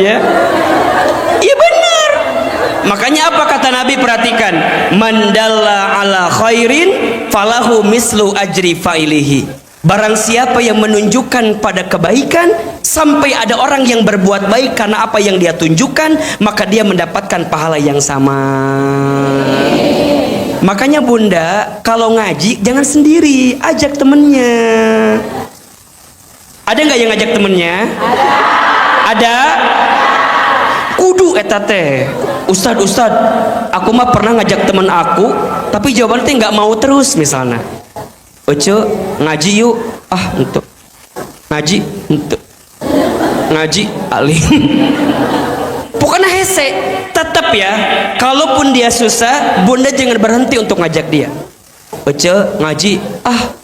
Ya, iya benar. Makanya apa kata Nabi, perhatikan, mandalla ala khairin falahu mislu ajri fa'ilihi. Barang siapa yang menunjukkan pada kebaikan sampai ada orang yang berbuat baik karena apa yang dia tunjukkan, maka dia mendapatkan pahala yang sama. Makanya Bunda kalau ngaji jangan sendiri, ajak temennya. Ada nggak yang ngajak temennya? Ada. Kudu eta teh. Ustad, aku mah pernah ngajak temen aku, tapi jawabannya teh nggak mau terus misalnya. Oce, ngaji yuk. Untuk ngaji, untuk ngaji aling. Pokoknya hese. Tetap ya, kalaupun dia susah, Bunda jangan berhenti untuk ngajak dia. Oce, ngaji.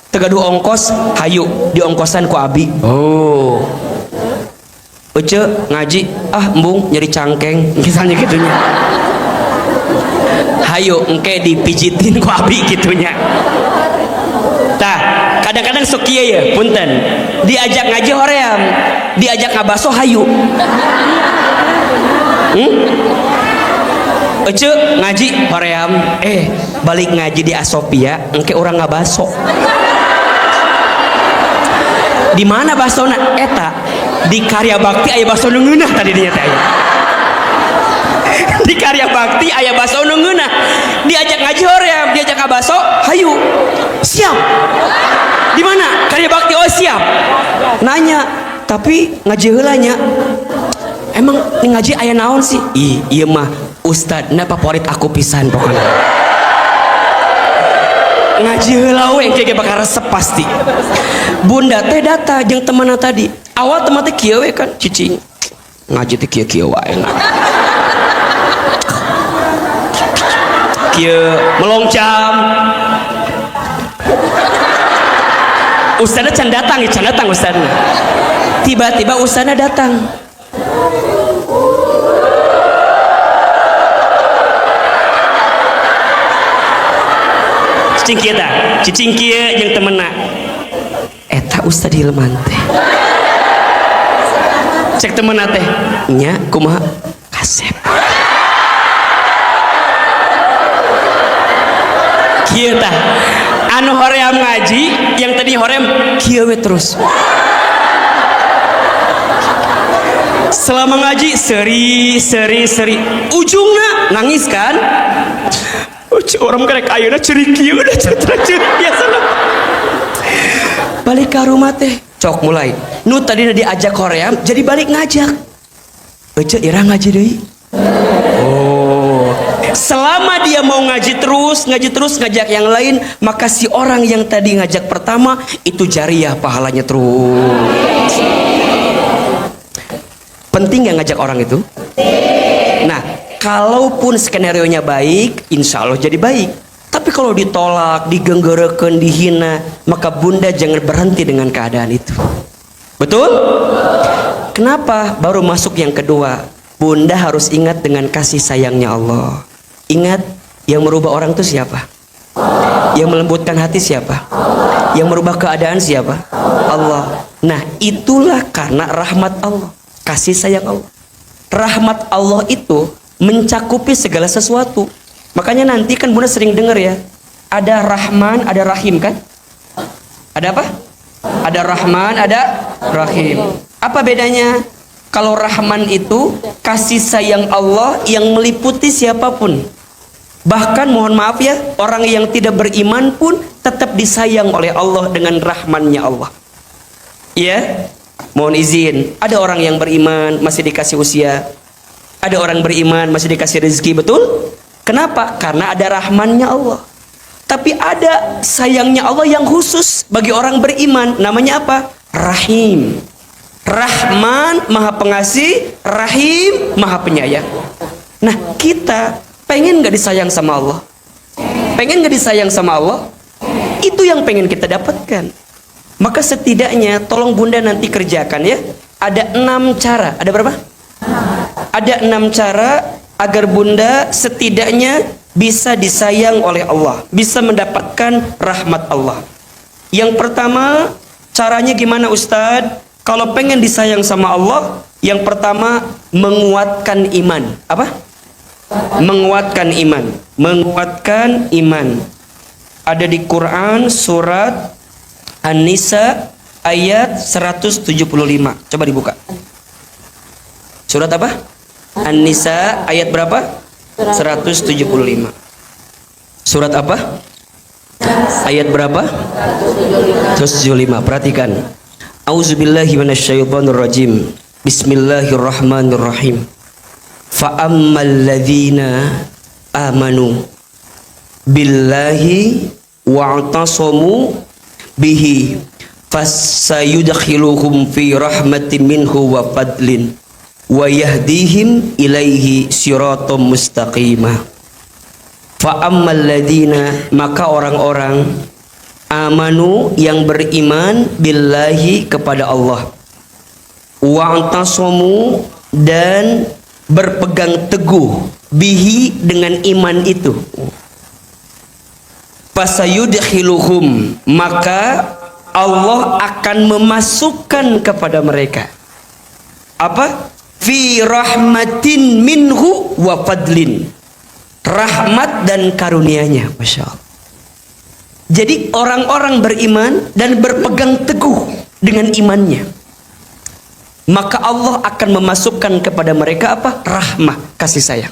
Tegaduh ongkos, hayu diongkosan ku abi. Oce, ngaji. Embung nyeri cangkeng, misalnya gitunya. Hayu engke dipijitin ku abi gitunya. Tah, kadang-kadang sok kieu ya, punten. Diajak ngaji hoream, diajak ngabaso hayu. Oce, ngaji hoream, balik ngaji di Asopia, engke orang ngabaso. Di mana basona? Eta di Karya Bakti aya baso nu ngeunah tadi dinya teh aya. Di Karya Bakti aya baso nu ngeunah. Diajak ngaji hoream, diajak ngabaso, hayu. Siap. Di mana? Karya Bakti. Oh, siap. Nanya, tapi ngaji heula nya. Emang ngaji aya naon sih? Iya mah Ustad, favorit aku pisan pokoknya. Ngaji heula we engke bakal resep pasti. Bunda teh data jeung temanna tadi. Awal teman teh kieu we kan cicing. Ngaji teh kieu wae. Kieu melongcam. Ustadna can datang Ustadna. Tiba-tiba Ustadna datang. Cicing kieu jeung temenna. Eta Ustad Hilman teh. Cek temenna teh, nya kumaha? Kasep. Kieu tah anu hoream ngaji, yang tadi hoream kieu we terus. Selama ngaji seri ujungna nangis kan? Orang karek ayeuna ceurik kieu udah ceurik biasa. Balik ke rumah teh cok mulai nu tadi diajak hoream jadi balik ngajak. Ece ira ngaji deui. Selama dia mau ngaji terus ngajak yang lain, maka si orang yang tadi ngajak pertama itu jariah pahalanya terus. Penting gak ngajak orang itu? Nah, kalaupun skenario-nya baik, insya Allah jadi baik. Tapi kalau ditolak, digenggerekeun, dihina, maka Bunda jangan berhenti dengan keadaan itu. Betul? Kenapa? Baru masuk yang kedua. Bunda harus ingat dengan kasih sayangnya Allah. Ingat, yang merubah orang itu siapa? Yang melembutkan hati siapa? Yang merubah keadaan siapa? Allah. Nah, itulah karena rahmat Allah, kasih sayang Allah. Rahmat Allah itu mencakupi segala sesuatu. Makanya nanti kan Bunda sering dengar ya, ada Rahman, ada Rahim kan? Ada apa? Ada Rahman, ada Rahim. Apa bedanya? Kalau Rahman itu kasih sayang Allah yang meliputi siapapun. Bahkan mohon maaf ya, orang yang tidak beriman pun tetap disayang oleh Allah dengan rahmannya Allah. Ya, mohon izin, ada orang yang beriman masih dikasih usia, ada orang beriman masih dikasih rezeki, betul? Kenapa? Karena ada rahmannya Allah. Tapi ada sayangnya Allah yang khusus bagi orang beriman, namanya apa? Rahim. Rahman maha pengasih, Rahim maha penyayang. Nah, kita pengen gak disayang sama Allah? Pengen gak disayang sama Allah? Itu yang pengen kita dapatkan. Maka setidaknya tolong bunda nanti kerjakan ya. Ada 6 cara. Ada berapa? Ada 6 cara agar bunda setidaknya bisa disayang oleh Allah, bisa mendapatkan rahmat Allah. Yang pertama, caranya gimana Ustadz? Kalau pengen disayang sama Allah, yang pertama menguatkan iman. Apa? Menguatkan iman. Menguatkan iman. Ada di Quran surat An-Nisa ayat 175. Coba dibuka. Surat apa? An-Nisa ayat berapa? 175. Surat apa? Ayat berapa? 175. Perhatikan. Auzubillahi minasyaitonirrajim. Bismillahirrahmanirrahim. Fa ammal ladzina amanu billahi wa'tasamu bihi fasayudkhiluhum fi rahmatin minhu wa fadlin wa yahdihim ilaihi siratal mustaqimah. Fa ammal ladzina, maka orang-orang amanu yang beriman billahi kepada Allah, wa'tasamu dan berpegang teguh bihi dengan iman itu, fasayudkhiluhum, maka Allah akan memasukkan kepada mereka apa? Fi rahmatin minhu wa fadlin, rahmat dan karunia-Nya. Masya Allah. Jadi orang-orang beriman dan berpegang teguh dengan imannya, maka Allah akan memasukkan kepada mereka apa? Rahmah, kasih sayang.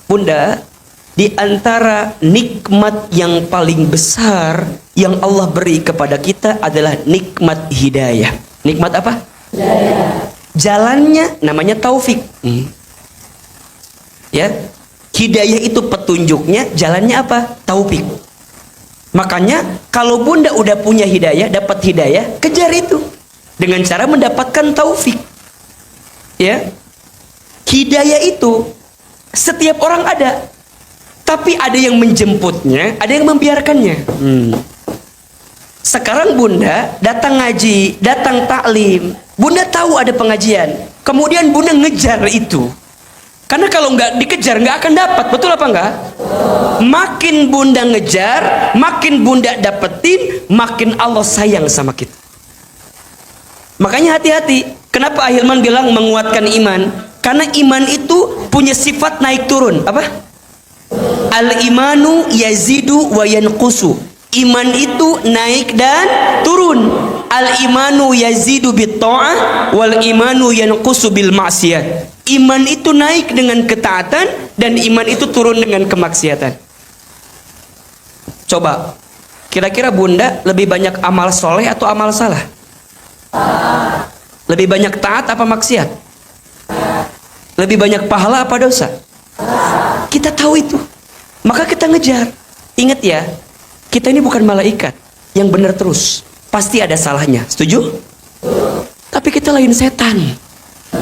Bunda, di antara nikmat yang paling besar yang Allah beri kepada kita adalah nikmat hidayah. Nikmat apa? Hidayah. Jalannya namanya taufik. Ya, hidayah itu petunjuknya, jalannya apa? Taufik. Makanya kalau bunda udah punya hidayah, dapat hidayah, kejar itu dengan cara mendapatkan taufik. Ya, hidayah itu setiap orang ada, tapi ada yang menjemputnya, ada yang membiarkannya. Sekarang bunda datang ngaji, datang taklim, bunda tahu ada pengajian, kemudian bunda ngejar itu. Karena kalau nggak dikejar nggak akan dapat, betul apa enggak? Makin bunda ngejar, makin bunda dapetin, makin Allah sayang sama kita. Makanya hati-hati. Kenapa Ahilman bilang menguatkan iman? Karena iman itu punya sifat naik turun. Apa? Al-imanu yazidu wa yanqusu. Iman itu naik dan turun. Al-imanu yazidu bit ta'ah wal imanu yanqusu bil ma'siyat. Iman itu naik dengan ketaatan dan iman itu turun dengan kemaksiatan. Coba, kira-kira bunda lebih banyak amal soleh atau amal salah? Lebih banyak taat apa maksiat? Lebih banyak pahala apa dosa? Kita tahu itu, maka kita ngejar. Ingat ya, kita ini bukan malaikat yang benar terus, pasti ada salahnya. Setuju? Tapi kita lain setan,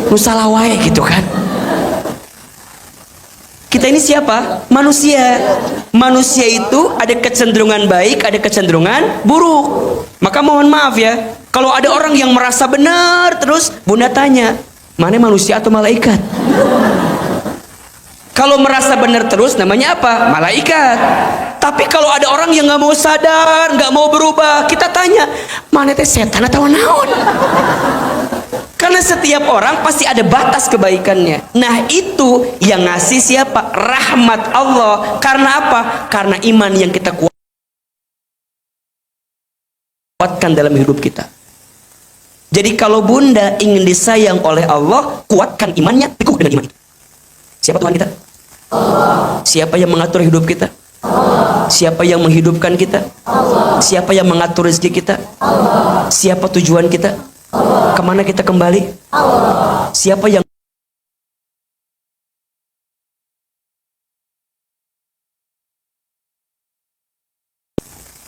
nusalawai gitu kan. Kita ini siapa? Manusia. Manusia itu ada kecenderungan baik, ada kecenderungan buruk. Maka mohon maaf ya, kalau ada orang yang merasa benar terus, bunda tanya, mana manusia atau malaikat? Kalau merasa benar terus namanya apa? Malaikat. Tapi kalau ada orang yang nggak mau sadar, nggak mau berubah, kita tanya, mana teh setan atau naon? Karena setiap orang pasti ada batas kebaikannya. Nah itu yang ngasih siapa? Rahmat Allah. Karena apa? Karena iman yang kita kuatkan dalam hidup kita. Jadi kalau bunda ingin disayang oleh Allah, kuatkan imannya, teguh dengan iman itu. Siapa Tuhan kita? Siapa yang mengatur hidup kita? Siapa yang menghidupkan kita? Allah. Siapa yang mengatur rezeki kita? Allah. Siapa tujuan kita? Allah. Kemana kita kembali? Allah. Siapa yang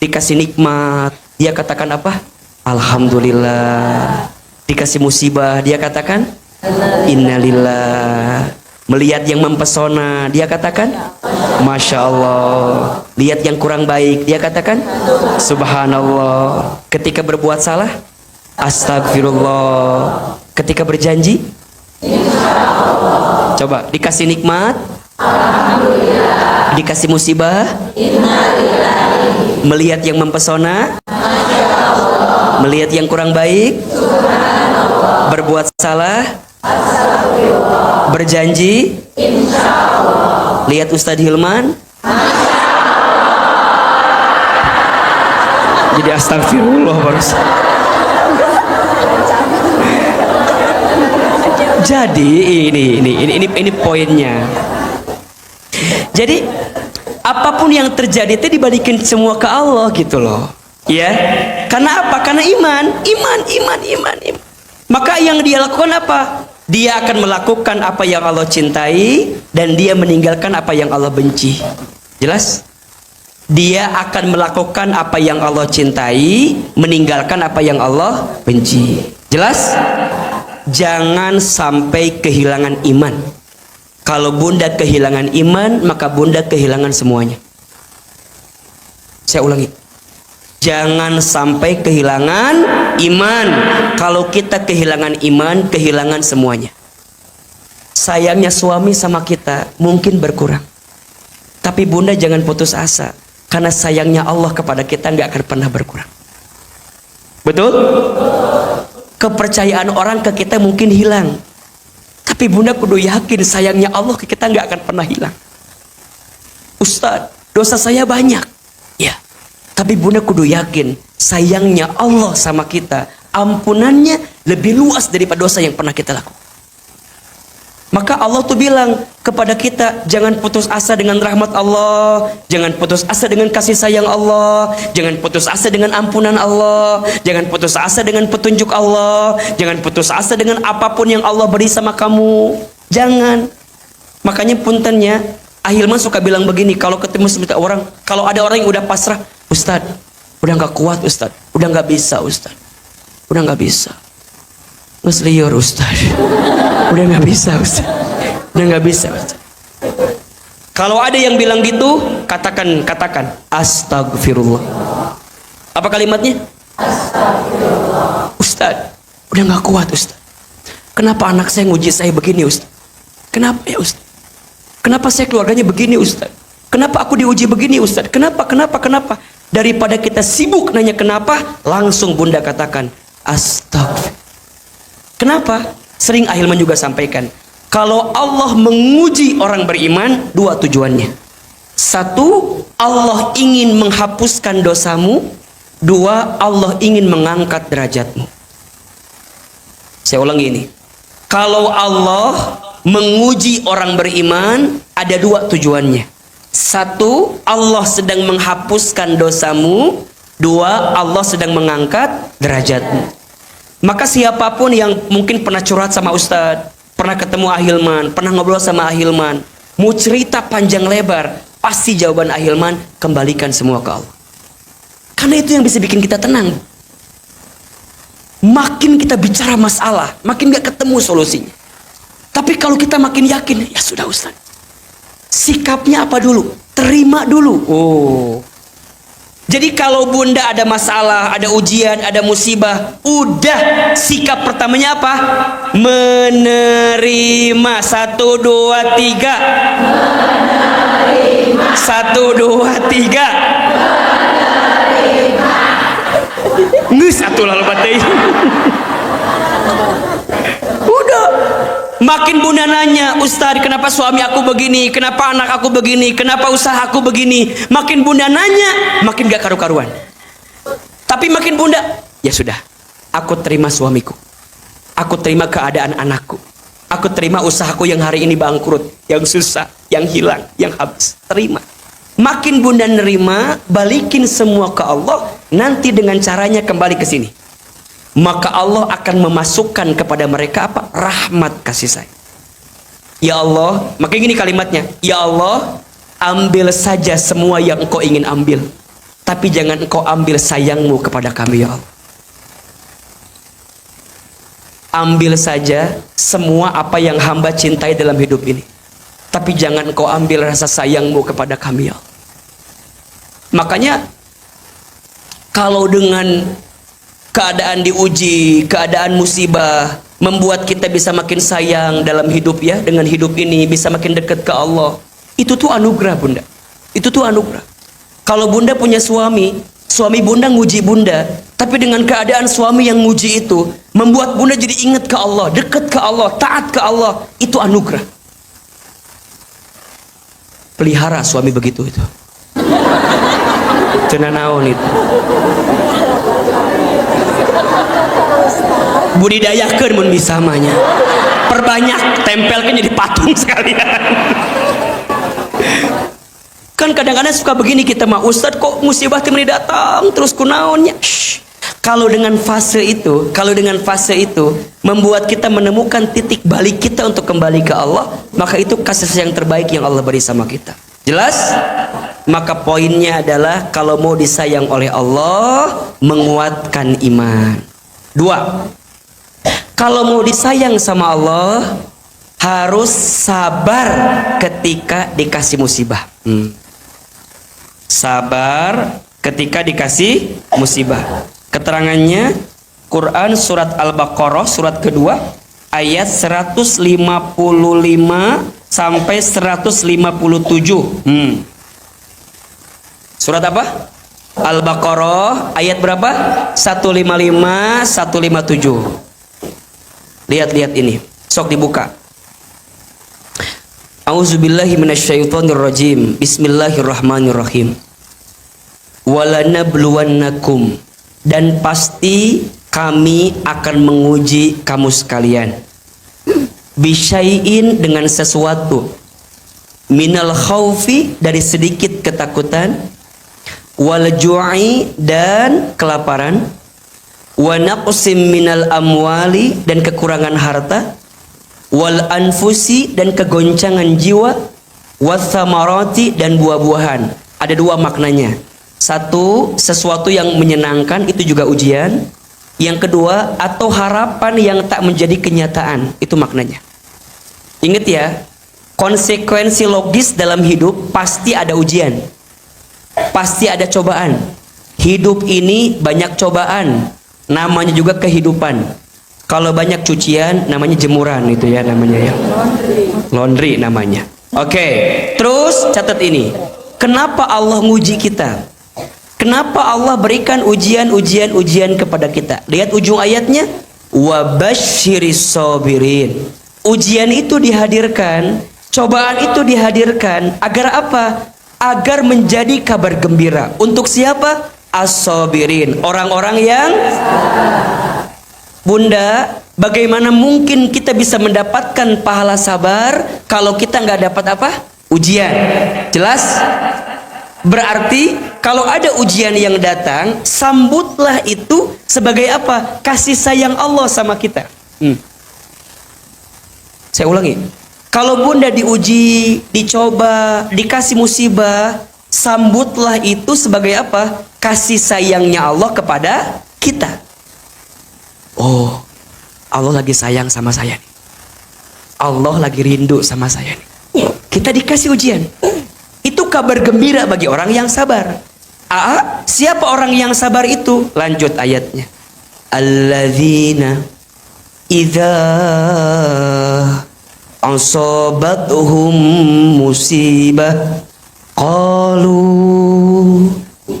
dikasih nikmat, dia katakan apa? Alhamdulillah. Dikasih musibah, dia katakan innalillah. Melihat yang mempesona, dia katakan Masya Allah. Lihat yang kurang baik, dia katakan Subhanallah. Ketika berbuat salah, Astagfirullah. Ketika berjanji, coba dikasih nikmat, Alhamdulillah. Dikasih musibah, melihat yang mempesona, melihat yang kurang baik, berbuat salah, berjanji, lihat Ustadz Hilman, jadi astagfirullah baru. Jadi ini poinnya. Jadi apapun yang terjadi itu dibalikin semua ke Allah gitu loh. Ya. Karena apa? Karena iman. Maka yang dia lakukan apa? Dia akan melakukan apa yang Allah cintai dan dia meninggalkan apa yang Allah benci. Jelas? Dia akan melakukan apa yang Allah cintai, meninggalkan apa yang Allah benci. Jelas? Jangan sampai kehilangan iman. Kalau bunda kehilangan iman, maka bunda kehilangan semuanya. Saya ulangi. Jangan sampai kehilangan iman. Kalau kita kehilangan iman, kehilangan semuanya. Sayangnya suami sama kita mungkin berkurang. Tapi bunda jangan putus asa. Karena sayangnya Allah kepada kita nggak akan pernah berkurang. Betul? Kepercayaan orang ke kita mungkin hilang. Tapi bunda kudu yakin sayangnya Allah ke kita nggak akan pernah hilang. Ustadz, dosa saya banyak. Ya. Tapi bunda kudu yakin sayangnya Allah sama kita, ampunannya lebih luas daripada dosa yang pernah kita lakukan. Maka Allah tuh bilang kepada kita, jangan putus asa dengan rahmat Allah, jangan putus asa dengan kasih sayang Allah, jangan putus asa dengan ampunan Allah, jangan putus asa dengan petunjuk Allah, jangan putus asa dengan apapun yang Allah beri sama kamu. Jangan. Makanya puntennya, Ahilman suka bilang begini, kalau ketemu sebentar orang, kalau ada orang yang udah pasrah, Ustadz, udah gak kuat Ustadz, udah gak bisa Ustadz, udah gak bisa. Ngesliyor Ustadz, udah gak bisa Ustadz, udah gak bisa Ustadz. Kalau ada yang bilang gitu, katakan astagfirullah. Apa kalimatnya? Astagfirullah. Ustadz, udah gak kuat Ustadz. Kenapa anak saya nguji saya begini Ustadz? Kenapa ya Ustadz? Kenapa saya keluarganya begini Ustadz? Kenapa aku diuji begini Ustadz? Kenapa? Daripada kita sibuk nanya kenapa, langsung bunda katakan astagfirullah. Kenapa? Sering Ahilman juga sampaikan, kalau Allah menguji orang beriman, dua tujuannya. Satu, Allah ingin menghapuskan dosamu. Dua, Allah ingin mengangkat derajatmu. Saya ulangi ini. Kalau Allah menguji orang beriman, ada dua tujuannya. Satu, Allah sedang menghapuskan dosamu. Dua, Allah sedang mengangkat derajatmu. Maka siapapun yang mungkin pernah curhat sama Ustadz, pernah ketemu Ahilman, pernah ngobrol sama Ahilman, mau cerita panjang lebar, pasti jawaban Ahilman, kembalikan semua ke Allah. Karena itu yang bisa bikin kita tenang. Makin kita bicara masalah, makin gak ketemu solusinya. Tapi kalau kita makin yakin, ya sudah Ustadz, sikapnya apa dulu? Terima dulu. Oh. Jadi kalau bunda ada masalah, ada ujian, ada musibah, udah sikap pertamanya apa? Menerima. 1, 2, 3. Menerima. 1, 2, 3. Menerima. Nges atuh lalu batai. Udah. Makin bunda nanya, Ustadz kenapa suami aku begini, kenapa anak aku begini, kenapa usaha aku begini. Makin bunda nanya, makin gak karu-karuan. Tapi makin bunda, ya sudah, aku terima suamiku, aku terima keadaan anakku, aku terima usahaku yang hari ini bangkrut, yang susah, yang hilang, yang habis. Terima. Makin bunda nerima, balikin semua ke Allah, nanti dengan caranya kembali ke sini. Maka Allah akan memasukkan kepada mereka apa? Rahmat kasih sayang. Ya Allah, maka gini kalimatnya. Ya Allah, ambil saja semua yang engkau ingin ambil, tapi jangan engkau ambil sayangmu kepada kami ya Allah. Ambil saja semua apa yang hamba cintai dalam hidup ini, tapi jangan engkau ambil rasa sayangmu kepada kami ya Allah. Makanya kalau dengan keadaan diuji, keadaan musibah membuat kita bisa makin sayang dalam hidup ya, dengan hidup ini bisa makin dekat ke Allah, itu tuh anugerah bunda. Itu tuh anugerah. Kalau bunda punya suami, suami bunda nguji bunda, tapi dengan keadaan suami yang nguji itu membuat bunda jadi ingat ke Allah, dekat ke Allah, taat ke Allah, itu anugerah. Pelihara suami begitu itu. Cenanaon itu. Budidayakeun mun bisa mahnya. Perbanyak, tempelkan jadi patung sekalian. Kan kadang-kadang suka begini kita mah, Ustadz kok musibah timni datang terus kunaonnya. Kalau dengan fase itu membuat kita menemukan titik balik kita untuk kembali ke Allah, maka itu kasih sayang terbaik yang Allah beri sama kita. Jelas? Maka poinnya adalah kalau mau disayang oleh Allah, menguatkan iman. 2, kalau mau disayang sama Allah, harus sabar ketika dikasih musibah. Sabar ketika dikasih musibah. Keterangannya Quran surat Al-Baqarah surat kedua ayat 155 sampai 157. Surat apa? Al-Baqarah ayat berapa? 155 157. Lihat ini. Sok dibuka. A'udzubillahi minasyaitonirrajim. Bismillahirrahmanirrahim. Walanabluwannakum, dan pasti kami akan menguji kamu sekalian, bisyai'in, dengan sesuatu, minal khaufi, dari sedikit ketakutan, wal ju'i, dan kelaparan, wa naqsim minal amwali, dan kekurangan harta, wal anfusi, dan kegoncangan jiwa, wathamarati, dan buah-buahan. Ada 2 maknanya. 1, sesuatu yang menyenangkan, itu juga ujian. Yang kedua, atau harapan yang tak menjadi kenyataan, itu maknanya. Ingat ya, konsekuensi logis dalam hidup pasti ada ujian, pasti ada cobaan. Hidup ini banyak cobaan, namanya juga kehidupan. Kalau banyak cucian, namanya jemuran, itu ya namanya ya. Laundry namanya. Oke, terus catat ini. Kenapa Allah nguji kita? Kenapa Allah berikan ujian kepada kita? Lihat ujung ayatnya. Wabasyiris sabirin. Ujian itu dihadirkan, cobaan itu dihadirkan agar apa? Agar menjadi kabar gembira. Untuk siapa? As-sabirin, orang-orang yang Bunda, bagaimana mungkin kita bisa mendapatkan pahala sabar kalau kita nggak dapat apa? Ujian. Jelas? Berarti kalau ada ujian yang datang, sambutlah itu sebagai apa? Kasih sayang Allah sama kita. Saya ulangi. Kalau bunda diuji, dicoba, dikasih musibah, sambutlah itu sebagai apa? Kasih sayangnya Allah kepada kita. Oh, Allah lagi sayang sama saya nih. Allah lagi rindu sama saya nih. Kita dikasih ujian. Itu kabar gembira bagi orang yang sabar. Siapa orang yang sabar itu? Lanjut ayatnya. Alladzina idza asabatuhum musibah qalu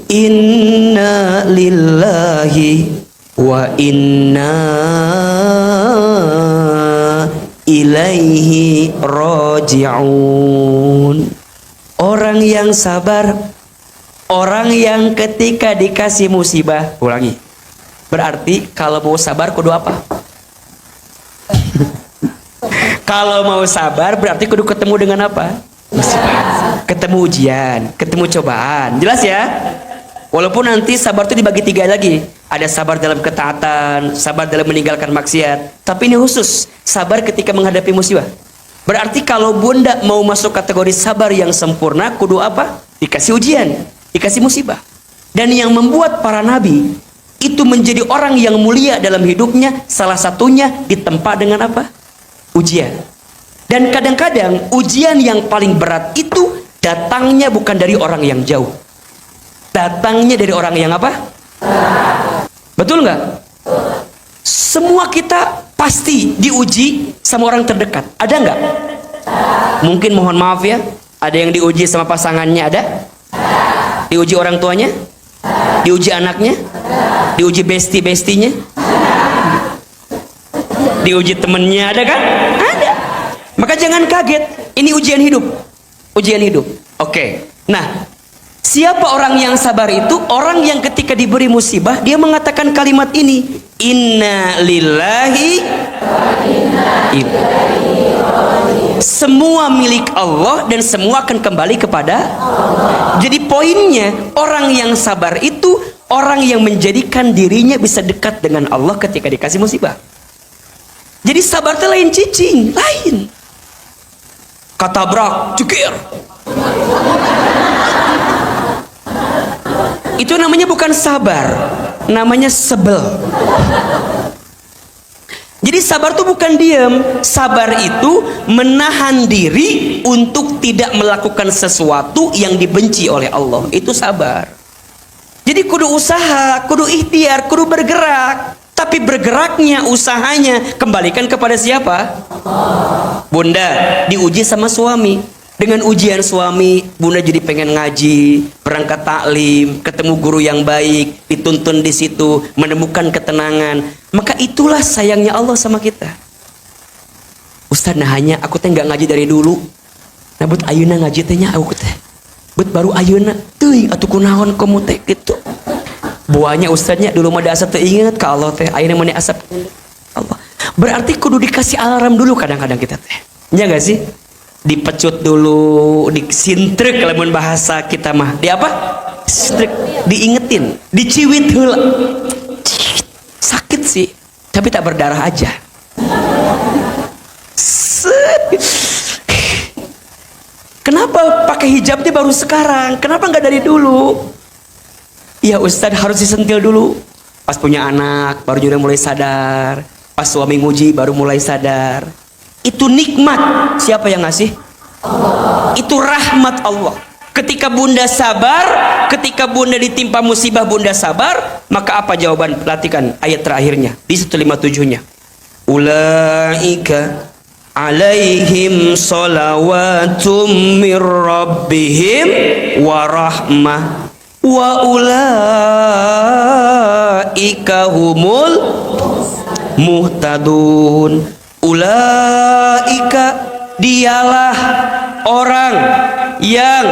inna lillahi wa inna ilaihi raji'un. Orang yang sabar, orang yang ketika dikasih musibah, ulangi. Berarti kalau mau sabar kudu apa? Kalau mau sabar berarti kudu ketemu dengan apa? Musibah. Ketemu ujian, ketemu cobaan. Jelas ya? Walaupun nanti sabar itu dibagi 3 lagi. Ada sabar dalam ketaatan, sabar dalam meninggalkan maksiat. Tapi ini khusus, sabar ketika menghadapi musibah. Berarti kalau bunda mau masuk kategori sabar yang sempurna, kudu apa? Dikasih ujian, dikasih musibah. Dan yang membuat para nabi itu menjadi orang yang mulia dalam hidupnya, salah satunya ditempa dengan apa? Ujian. Dan kadang-kadang ujian yang paling berat itu datangnya bukan dari orang yang jauh. Datangnya dari orang yang apa? Betul nggak? Semua kita pasti diuji sama orang terdekat. Ada nggak? Mungkin mohon maaf ya, ada yang diuji sama pasangannya, ada? Diuji orang tuanya? Diuji anaknya? Diuji besti-bestinya? Diuji temennya, ada kan? Ada. Maka jangan kaget, ini ujian hidup. Ujian hidup. Oke. Nah, siapa orang yang sabar itu? Orang yang ketika diberi musibah, dia mengatakan kalimat ini, Inna lillahi wa inna ilaihi raji'un. Semua milik Allah dan semua akan kembali kepada Allah. Jadi poinnya, orang yang sabar itu orang yang menjadikan dirinya bisa dekat dengan Allah ketika dikasih musibah. Jadi sabar itu lain cicing, lain. Katabrak, cukir. Itu namanya bukan sabar, namanya sebel. Jadi sabar itu bukan diam. Sabar itu menahan diri untuk tidak melakukan sesuatu yang dibenci oleh Allah. Itu sabar. Jadi kudu usaha, kudu ikhtiar, kudu bergerak. Tapi bergeraknya, usahanya kembalikan kepada siapa? Bunda diuji sama suami. Dengan ujian suami, bunda jadi pengen ngaji, berangkat taklim, ketemu guru yang baik, dituntun di situ, menemukan ketenangan. Maka itulah sayangnya Allah sama kita. Ustaz, nah hanya aku teh nggak ngaji dari dulu. Nah but ayeuna ngaji tehnya aku teh. But baru ayeuna teuing atuh kunaon komo teh gitu. Buahnya ustaznya dulu mah asa teu inget ka Allah teh, ayeuna mah asap Allah. Berarti kudu dikasih alarm dulu kadang-kadang kita teh. Ya enggak sih? Dipecut dulu, disintrek kalau bahasa kita mah. Di apa? Sintrek, diingetin, diciwit heula. Sakit sih, tapi tak berdarah aja. Kenapa pakai hijabnya baru sekarang? Kenapa nggak dari dulu? Ya Ustadz harus disentil dulu. Pas punya anak baru juga mulai sadar. Pas suami nguji baru mulai sadar. Itu nikmat. Siapa yang ngasih? Allah. Itu rahmat Allah. Ketika bunda sabar, ketika bunda ditimpa musibah bunda sabar, maka apa jawaban? Perhatikan ayat terakhirnya di 157-nya. Ulaika alaihim salawatum mir rabbihim wa rahmah wa ulaika humul muhtadun. Ulaika dialah orang yang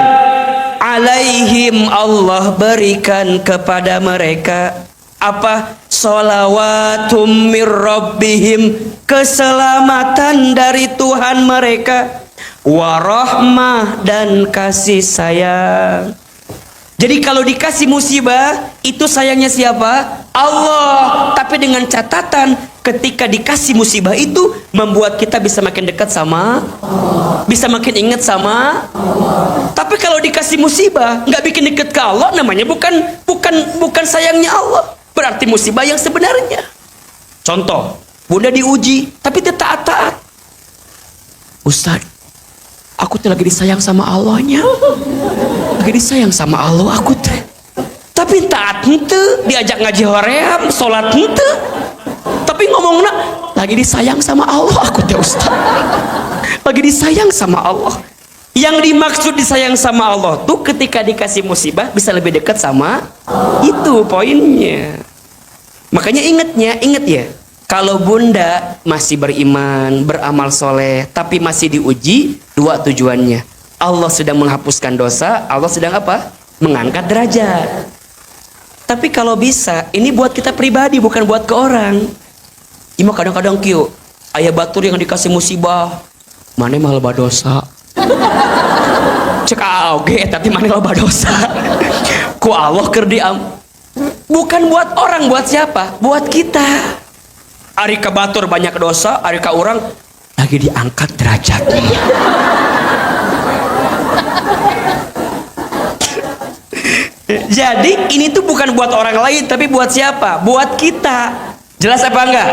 alaihim Allah berikan kepada mereka apa? Sholawatum mir rabbihim, keselamatan dari Tuhan mereka, warahmah dan kasih sayang. Jadi kalau dikasih musibah itu sayangnya siapa? Allah. Tapi dengan catatan ketika dikasih musibah itu membuat kita bisa makin dekat sama Allah, bisa makin ingat sama Allah. Tapi kalau dikasih musibah nggak bikin dekat ke Allah, namanya bukan sayangnya Allah. Berarti musibah yang sebenarnya. Contoh, bunda diuji tapi dia taat-taat. Ustaz, aku tuh lagi disayang sama Allahnya, lagi disayang sama Allah aku teh. Tapi taat henteu, diajak ngaji hoream, sholat henteu. Tapi ngomongna lagi disayang sama Allah aku teh Ustaz. Lagi disayang sama Allah. Yang dimaksud disayang sama Allah tuh ketika dikasih musibah bisa lebih dekat sama Allah. Itu poinnya. Makanya ingat ya. Kalau bunda masih beriman, beramal soleh, tapi masih diuji, dua tujuannya. Allah sedang menghapuskan dosa, Allah sedang apa? Mengangkat derajat. Tapi kalau bisa, ini buat kita pribadi, bukan buat ke orang. Ima kadang-kadang kieu, ayah batur yang dikasih musibah, mana malah badosa. cek oge tapi mana loba dosa. Ku Allah keur bukan buat orang, buat siapa? Buat kita. Ari ka batur banyak dosa, ari ka urang lagi diangkat derajatnya. Jadi ini tuh bukan buat orang lain, tapi buat siapa? Buat kita. Jelas apa enggak?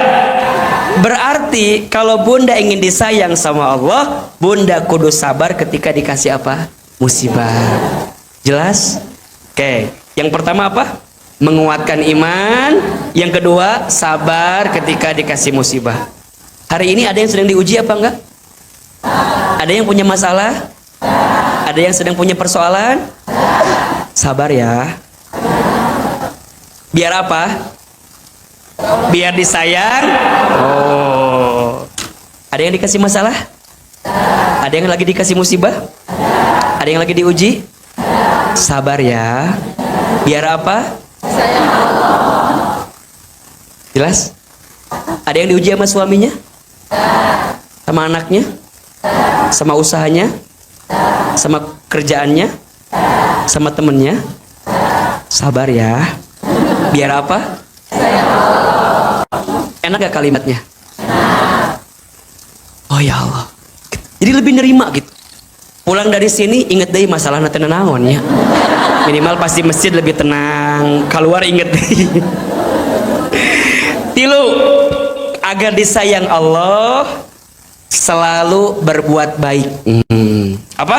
Berarti kalau bunda ingin disayang sama Allah, bunda kudu sabar ketika dikasih apa? Musibah. Jelas? Oke. Yang pertama apa? Menguatkan iman. Yang kedua, sabar ketika dikasih musibah. Hari ini ada yang sedang diuji apa enggak? Ada yang punya masalah? Ada yang sedang punya persoalan? Sabar ya. Biar apa? Biar disayang. Oh. Ada yang dikasih masalah? Ada yang lagi dikasih musibah? Ada yang lagi diuji? Sabar ya. Biar apa? Sayang Allah. Jelas? Ada yang diuji sama suaminya? Sama anaknya? Sama usahanya? Sama kerjaannya? Sama temennya? Sabar ya. Biar apa? Enak gak kalimatnya? Oh ya Allah. Jadi lebih nerima gitu. Pulang dari sini inget deh masalah nanti naon ya. Minimal pasti masjid lebih tenang. Keluar inget deh. Tilu, agar disayang Allah, selalu berbuat baik. Apa?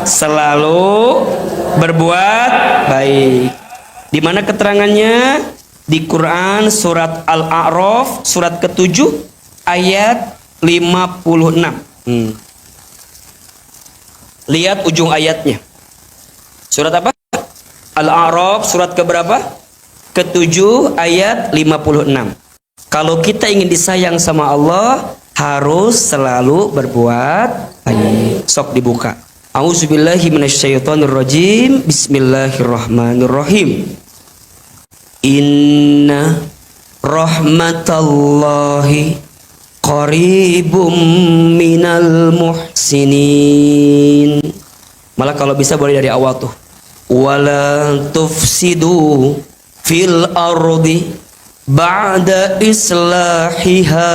Selalu berbuat baik. Di mana keterangannya? Di Quran surat Al-A'raf surat ke-7 ayat 56. Lihat ujung ayatnya. Surat apa? Al-A'raf surat keberapa? Ke-7 ayat 56. Kalau kita ingin disayang sama Allah, harus selalu berbuat baik. Sok dibuka. A'udzubillahi minasyaitonirrajim. Bismillahirrahmanirrahim. Inna rahmatallahi qaribum minal muhsinin. Malah kalau bisa boleh dari awal tuh. Wala tufsidu fil ardi ba'da islahiha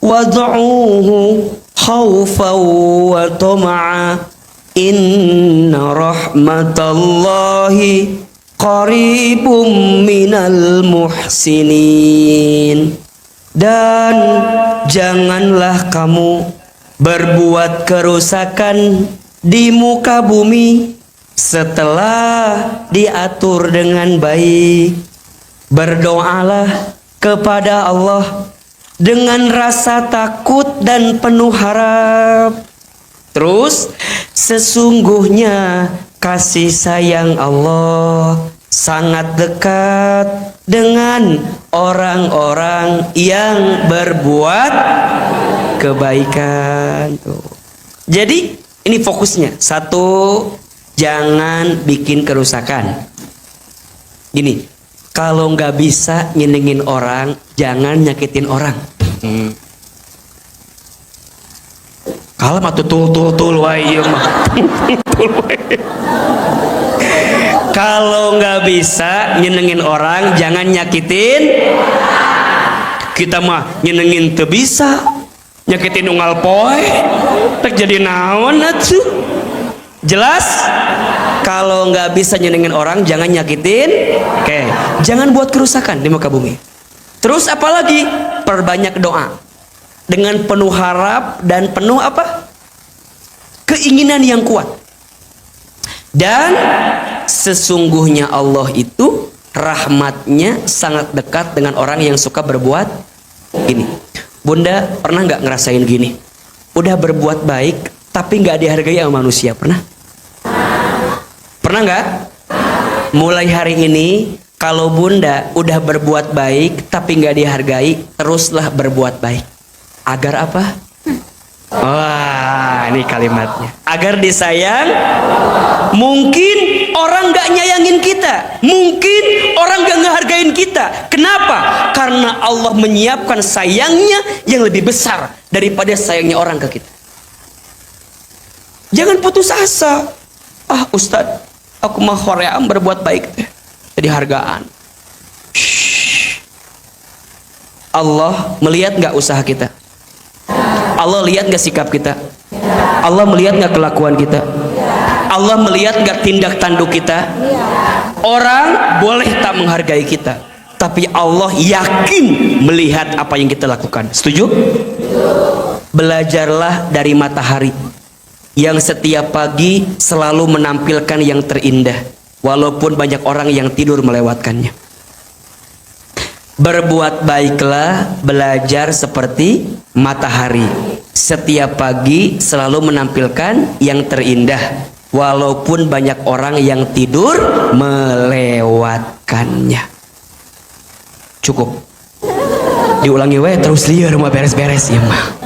wad'uhu khawfan wa tama'a. Inna rahmatallahi qaribum minal muhsinin. Dan janganlah kamu berbuat kerusakan di muka bumi setelah diatur dengan baik. Berdoalah kepada Allah dengan rasa takut dan penuh harap. Terus, sesungguhnya kasih sayang Allah sangat dekat dengan orang-orang yang berbuat kebaikan. Tuh. Jadi ini fokusnya. Satu, jangan bikin kerusakan. Gini, kalau nggak bisa nyenengin orang, jangan nyakitin orang. Kalau mah tul wae ieu mah. Kalau nggak bisa nyenengin orang, jangan nyakitin. Kita mah nyenengin teu bisa, nyakitin unggal poe, tak jadi naon atuh. Jelas? Kalau nggak bisa nyenengin orang, jangan nyakitin. Oke, jangan buat kerusakan di muka bumi. Terus apalagi? Perbanyak doa. Dengan penuh harap dan penuh apa? Keinginan yang kuat. Dan sesungguhnya Allah itu rahmatnya sangat dekat dengan orang yang suka berbuat ini. Bunda pernah nggak ngerasain gini? Udah berbuat baik tapi nggak dihargai sama manusia, pernah? Pernah nggak? Mulai hari ini kalau bunda udah berbuat baik tapi nggak dihargai, teruslah berbuat baik. Agar apa? Wah, ini kalimatnya. Agar disayang. Mungkin orang gak nyayangin kita. Mungkin orang gak ngehargain kita. Kenapa? Karena Allah menyiapkan sayangnya yang lebih besar daripada sayangnya orang ke kita. Jangan putus asa. Ah Ustadz, aku mah hoream berbuat baik teh. Jadi hargaan. Shhh. Allah melihat nggak usaha kita? Allah lihat nggak sikap kita? Allah melihat nggak kelakuan kita? Allah melihat nggak tindak tanduk kita? Orang boleh tak menghargai kita, tapi Allah yakin melihat apa yang kita lakukan. Setuju? Belajarlah dari matahari yang setiap pagi selalu menampilkan yang terindah, walaupun banyak orang yang tidur melewatkannya. Berbuat baiklah, belajar seperti matahari. Setiap pagi selalu menampilkan yang terindah, walaupun banyak orang yang tidur melewatkannya. Cukup. Diulangi we terus liar mah beres-beres ya mah.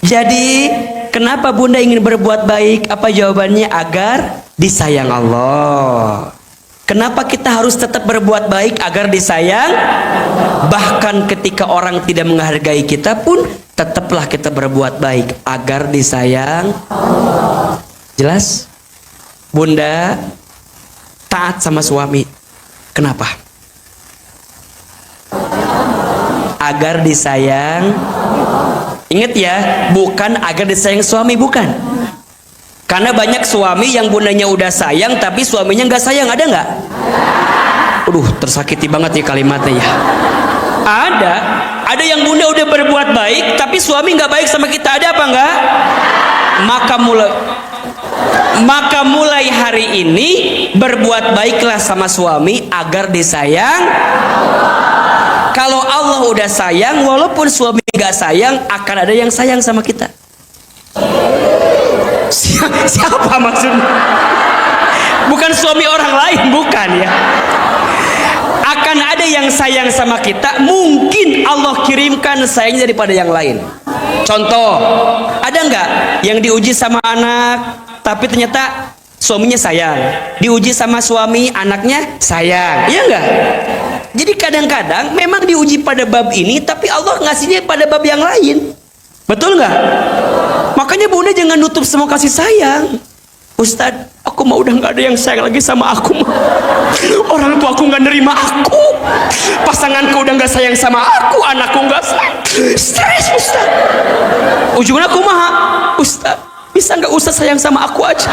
Jadi kenapa Bunda ingin berbuat baik? Apa jawabannya? Agar disayang Allah. Kenapa kita harus tetap berbuat baik? Agar disayang. Bahkan ketika orang tidak menghargai kita pun tetaplah kita berbuat baik agar disayang. Jelas? Bunda taat sama suami. Kenapa? Agar disayang. Ingat ya, bukan agar disayang suami, bukan. Karena banyak suami yang bundanya udah sayang tapi suaminya nggak sayang, ada nggak? Aduh, tersakiti banget ya kalimatnya ya. Ada yang bunda udah berbuat baik tapi suami nggak baik sama kita, ada apa nggak? Maka mulai hari ini berbuat baiklah sama suami agar disayang. Kalau Allah udah sayang, walaupun suami gak sayang, akan ada yang sayang sama kita. Siapa maksudnya? Bukan suami orang lain, bukan ya. Akan ada yang sayang sama kita. Mungkin Allah kirimkan sayangnya daripada yang lain. Contoh, ada nggak yang diuji sama anak, tapi ternyata suaminya sayang. Diuji sama suami, anaknya sayang. Iya nggak? Jadi kadang-kadang memang diuji pada bab ini, tapi Allah ngasihnya pada bab yang lain. Betul nggak? Makanya bunda jangan nutup semua kasih sayang. Ustadz, aku mah udah nggak ada yang sayang lagi sama aku mah. Orang tua aku nggak nerima aku, pasanganku udah nggak sayang sama aku, anakku nggak sayang. Stres Ustadz. Ujungnya aku mah, Ustadz, bisa nggak Ustadz sayang sama aku aja?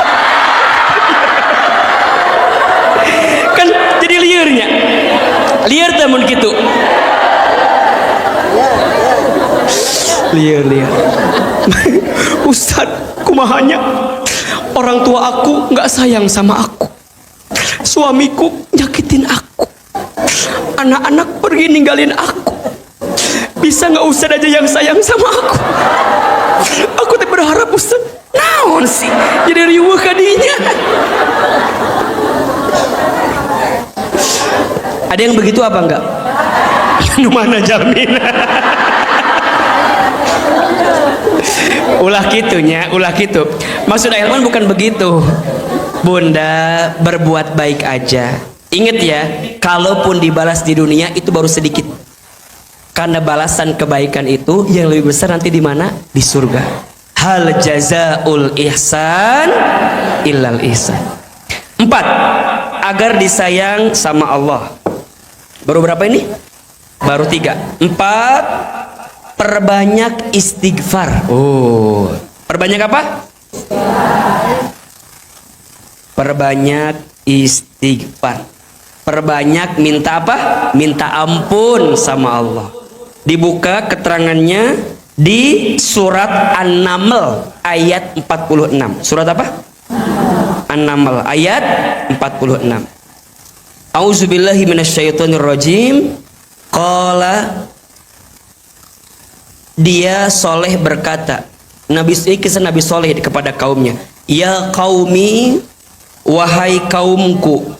Kan jadi liarnya. Liar temen gitu. Liar. Ustadz, kumahanya orang tua aku nggak sayang sama aku, suamiku nyakitin aku, anak-anak pergi ninggalin aku. Bisa nggak Ustadz aja yang sayang sama aku? Aku tuh berharap Ustadz naon sih jadi riuh kadinya. Ada yang begitu apa enggak? Mana jamin? Ulah gitunya, ulah gitu. Maksud Ailman bukan begitu. Bunda berbuat baik aja. Ingat ya, kalaupun dibalas di dunia itu baru sedikit. Karena balasan kebaikan itu yang lebih besar nanti di mana? Di surga. Hal jazaul ihsan illal ihsan. 4. Agar disayang sama Allah. Baru berapa ini? Baru 3. 4. Perbanyak istighfar. Oh, perbanyak apa? Perbanyak istighfar. Perbanyak minta apa? Minta ampun sama Allah. Dibuka keterangannya di surat An-Naml ayat 46. Surat apa? An-Naml ayat 46. Auzubillahi minasyaitonirrajim. Qala, dia Soleh berkata, kisah Nabi Soleh kepada kaumnya, ya qaumi, wahai kaumku,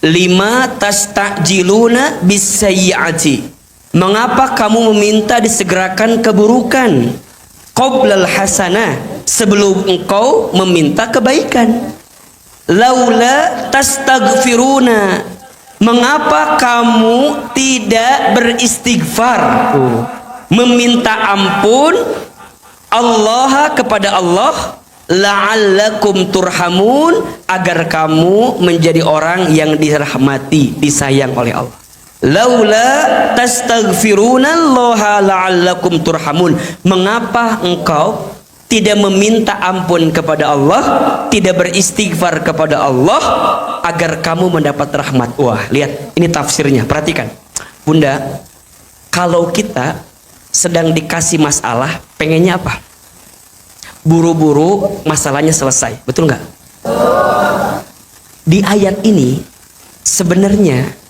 lima tastajiluna bisayyi'ati, mengapa kamu meminta disegerakan keburukan, qoblal hasanah, sebelum engkau meminta kebaikan. Laula tastaghfiruna, mengapa kamu tidak beristighfar, meminta ampun Allah kepada Allah, la'allakum turhamun, agar kamu menjadi orang yang dirahmati, disayang oleh Allah. Laula tastaghfirunallaha la'allakum turhamun. Mengapa engkau tidak meminta ampun kepada Allah, tidak beristighfar kepada Allah agar kamu mendapat rahmat? Wah, lihat ini tafsirnya. Perhatikan. Bunda, kalau kita sedang dikasih masalah, pengennya apa? Buru-buru masalahnya selesai. Betul nggak? Di ayat ini sebenarnya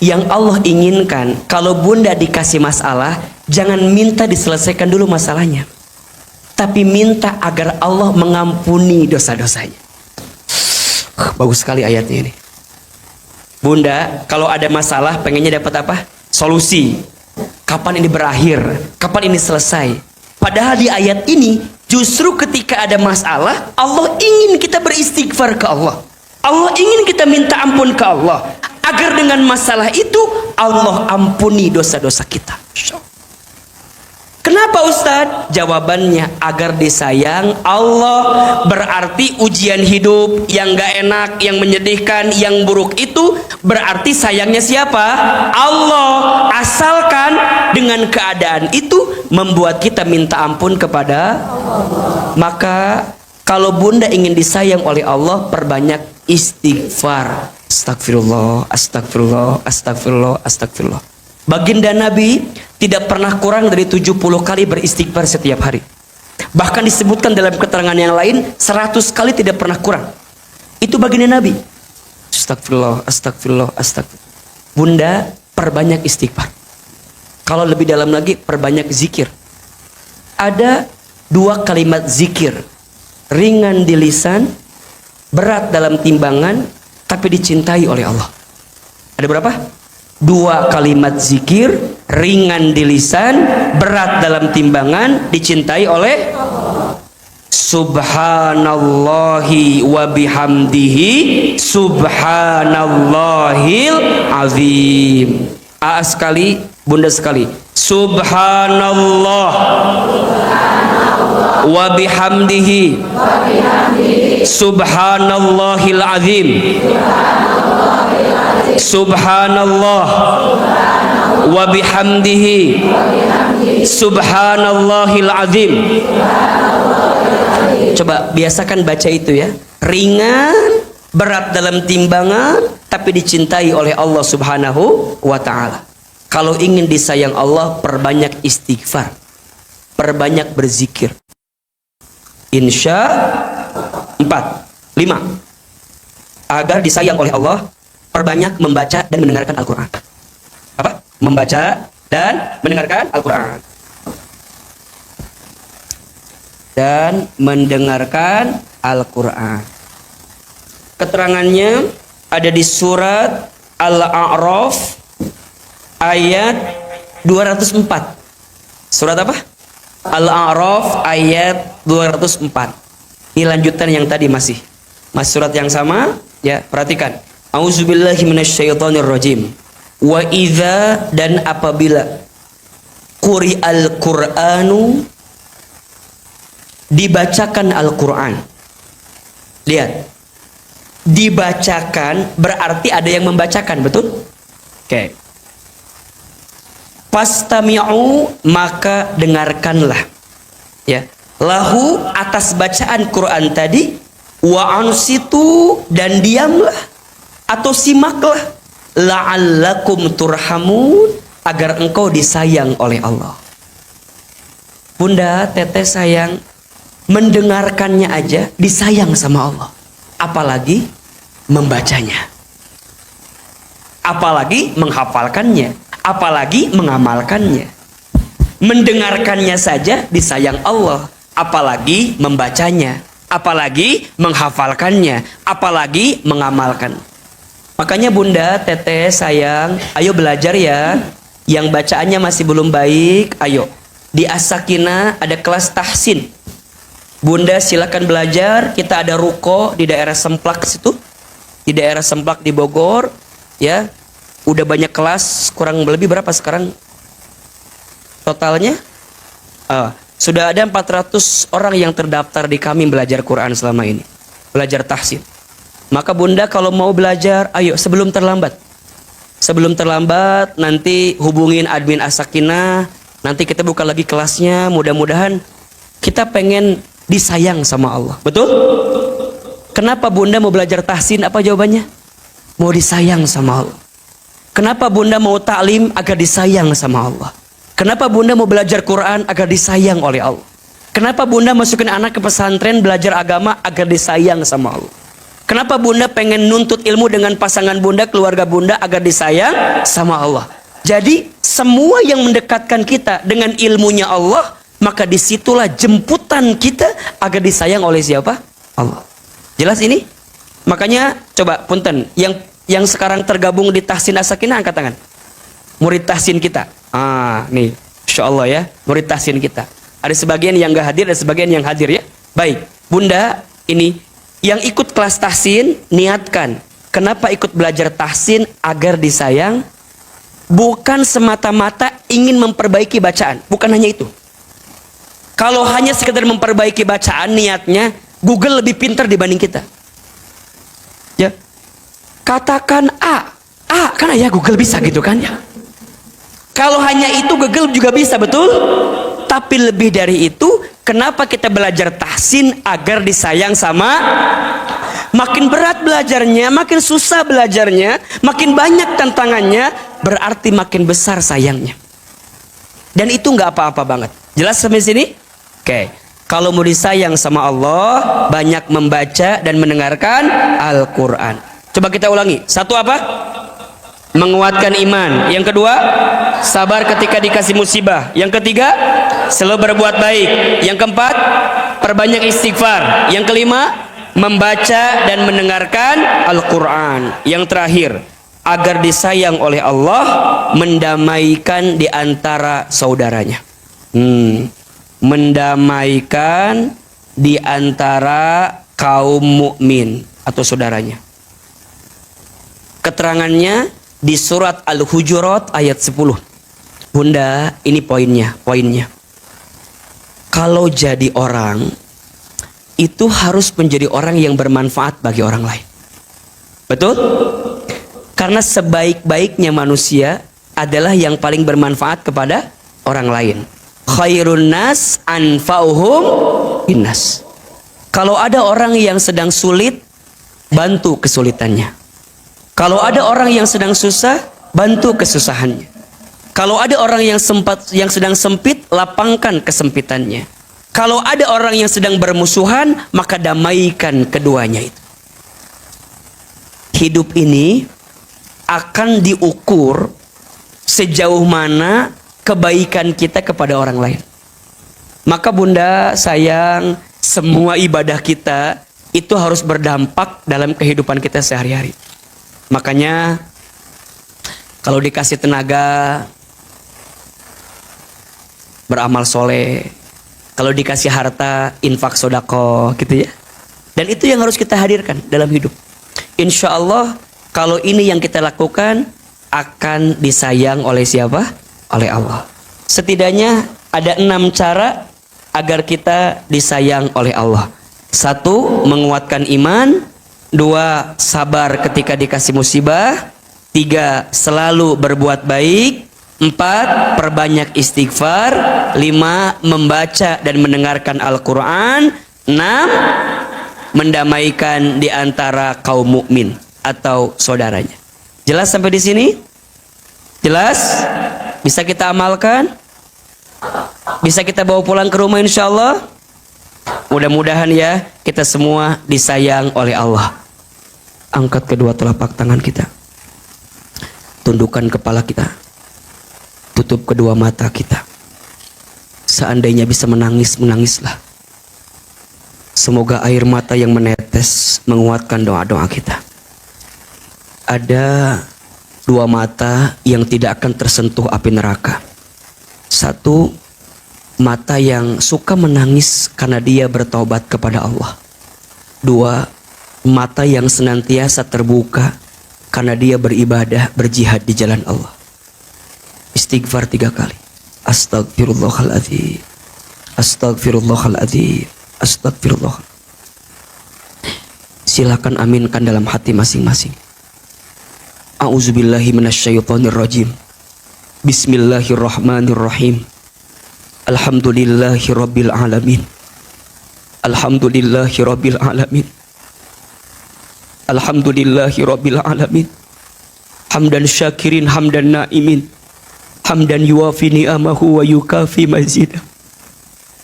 yang Allah inginkan, kalau bunda dikasih masalah, jangan minta diselesaikan dulu masalahnya, tapi minta agar Allah mengampuni dosa-dosanya. Bagus sekali ayatnya ini. Bunda, kalau ada masalah pengennya dapat apa? Solusi. Kapan ini berakhir? Kapan ini selesai? Padahal di ayat ini justru ketika ada masalah, Allah ingin kita beristighfar ke Allah. Allah ingin kita minta ampun ke Allah, agar dengan masalah itu Allah ampuni dosa-dosa kita. Kenapa Ustadz? Jawabannya agar disayang Allah. Berarti ujian hidup yang gak enak, yang menyedihkan, yang buruk itu berarti sayangnya siapa? Allah. Asalkan dengan keadaan itu membuat kita minta ampun kepada Allah. Maka kalau bunda ingin disayang oleh Allah, perbanyak istighfar. Astagfirullah, astagfirullah, astagfirullah, astagfirullah. Baginda Nabi tidak pernah kurang dari 70 kali beristighfar setiap hari. Bahkan disebutkan dalam keterangan yang lain 100 kali tidak pernah kurang. Itu baginda Nabi. Astagfirullah, astagfirullah, astagfirullah. Bunda, perbanyak istighfar. Kalau lebih dalam lagi, perbanyak zikir. Ada 2 kalimat zikir, ringan di lisan, berat dalam timbangan, tapi dicintai oleh Allah. Ada berapa? 2 kalimat zikir, ringan di lisan, berat dalam timbangan, dicintai oleh Allah. Subhanallahi wa bihamdihi, subhanallahil azim. A sekali, bunda sekali. Subhanallah wa bihamdihi, subhanallahil azim. Subhanallah wa bihamdihi, subhanallahil azim. Coba biasakan baca itu ya. Ringan, berat dalam timbangan, tapi dicintai oleh Allah Subhanahu wa ta'ala. Kalau ingin disayang Allah, perbanyak istighfar, perbanyak berzikir. Insya 4, 5. Agar disayang oleh Allah, perbanyak membaca dan mendengarkan Al-Quran. Apa? Membaca dan mendengarkan Al-Quran. Dan mendengarkan Al-Quran. Keterangannya ada di surat Al-A'raf ayat 204. Surat apa? Al-A'raf ayat 204. Ini lanjutan yang tadi masih surat yang sama ya, perhatikan. Auzubillahi minasyaitonirrajim. Wa idza, dan apabila quri'al Qur'anu, dibacakan Al-Qur'an. Lihat. Dibacakan berarti ada yang membacakan, betul? Oke. Fastami'u, maka dengarkanlah. Ya. Lahu, atas bacaan Quran tadi, wa ansitu, dan diamlah atau simaklah, la'allakum turhamun, agar engkau disayang oleh Allah. Bunda, teteh sayang, mendengarkannya aja disayang sama Allah, apalagi membacanya, apalagi menghafalkannya, apalagi mengamalkannya. Mendengarkannya saja disayang Allah, apalagi membacanya, apalagi menghafalkannya, apalagi mengamalkan. Makanya bunda, teteh sayang, ayo belajar ya. Yang bacaannya masih belum baik, ayo di As-Sakinah ada kelas tahsin. Bunda silakan belajar. Kita ada ruko di daerah Semplak situ, di daerah Semplak di Bogor ya. Udah banyak kelas, kurang lebih berapa sekarang totalnya? Sudah ada 400 orang yang terdaftar di kami belajar Quran selama ini. Belajar tahsin. Maka bunda kalau mau belajar, ayo sebelum terlambat. Sebelum terlambat, nanti hubungin admin As-Sakinah. Nanti kita buka lagi kelasnya. Mudah-mudahan kita pengen disayang sama Allah. Betul? Kenapa bunda mau belajar tahsin? Apa jawabannya? Mau disayang sama Allah. Kenapa bunda mau taklim? Agar disayang sama Allah. Kenapa bunda mau belajar Quran? Agar disayang oleh Allah. Kenapa bunda masukin anak ke pesantren belajar agama? Agar disayang sama Allah. Kenapa bunda pengen nuntut ilmu dengan pasangan bunda, keluarga bunda? Agar disayang sama Allah. Jadi semua yang mendekatkan kita dengan ilmunya Allah, maka disitulah jemputan kita agar disayang oleh siapa? Allah. Jelas ini? Makanya coba punten, yang sekarang tergabung di Tahsin As-Sakinah angkat tangan. Murid tahsin kita. Nih, insya Allah ya, murid tahsin kita. Ada sebagian yang gak hadir, ada sebagian yang hadir ya. Baik, bunda ini yang ikut kelas tahsin, niatkan. Kenapa ikut belajar tahsin? Agar disayang. Bukan semata-mata ingin memperbaiki bacaan. Bukan hanya itu. Kalau hanya sekedar memperbaiki bacaan, niatnya Google lebih pintar dibanding kita. Ya, katakan A kan ya Google bisa gitu kan ya. Kalau hanya itu Google juga bisa, betul? Tapi lebih dari itu, kenapa kita belajar tahsin? Agar disayang sama. Makin berat belajarnya, makin susah belajarnya, makin banyak tantangannya, berarti makin besar sayangnya. Dan itu nggak apa-apa banget. Jelas sampai sini? Oke. Kalau mau disayang sama Allah, banyak membaca dan mendengarkan Al-Quran. Coba kita ulangi. Satu apa? Menguatkan iman. Yang kedua, sabar ketika dikasih musibah. Yang ketiga, selalu berbuat baik. Yang keempat, perbanyak istighfar. Yang kelima, membaca dan mendengarkan Al-Quran. Yang terakhir, agar disayang oleh Allah, mendamaikan di antara saudaranya. Mendamaikan di antara kaum mukmin atau saudaranya. Keterangannya di surat Al-Hujurat ayat 10. Bunda, ini poinnya. Kalau jadi orang, itu harus menjadi orang yang bermanfaat bagi orang lain. Betul? Karena sebaik-baiknya manusia adalah yang paling bermanfaat kepada orang lain. Khairun nas anfa'uhum binnas. Kalau ada orang yang sedang sulit, bantu kesulitannya. Kalau ada orang yang sedang susah, bantu kesusahannya. Kalau ada orang yang sedang sempit, lapangkan kesempitannya. Kalau ada orang yang sedang bermusuhan, maka damaikan keduanya itu. Hidup ini akan diukur sejauh mana kebaikan kita kepada orang lain. Maka bunda, sayang, semua ibadah kita itu harus berdampak dalam kehidupan kita sehari-hari. Makanya kalau dikasih tenaga, beramal soleh. Kalau dikasih harta, infak sodako, gitu ya. Dan itu yang harus kita hadirkan dalam hidup. Insya Allah, kalau ini yang kita lakukan, akan disayang oleh siapa? Oleh Allah. Setidaknya ada 6 cara agar kita disayang oleh Allah. 1, menguatkan iman. 2, sabar ketika dikasih musibah. 3, selalu berbuat baik. 4, perbanyak istighfar. 5, membaca dan mendengarkan Al-Quran. 6, mendamaikan di antara kaum mukmin atau saudaranya. Jelas sampai di sini? Jelas? Bisa kita amalkan? Bisa kita bawa pulang ke rumah insya Allah? Mudah-mudahan ya kita semua disayang oleh Allah. Angkat kedua telapak tangan kita. Tundukkan kepala kita. Tutup kedua mata kita. Seandainya bisa menangis, menangislah. Semoga air mata yang menetes menguatkan doa-doa kita. Ada 2 mata yang tidak akan tersentuh api neraka. 1, mata yang suka menangis karena dia bertaubat kepada Allah. 2, mata yang senantiasa terbuka karena dia beribadah, berjihad di jalan Allah. Istighfar 3 kali. Astagfirullahaladzim. Astagfirullahaladzim. Astagfirullah. Silakan aminkan dalam hati masing-masing. A'udzubillahi minasyaitonirrajim. Bismillahirrahmanirrahim. Alhamdulillahi rabbil alamin. Alhamdulillahi rabbil alamin. Alhamdulillahi rabbil alamin. Hamdan syakirin hamdan na'imin. Hamdan yuwafi ni'amahu wa yukafi mazidah.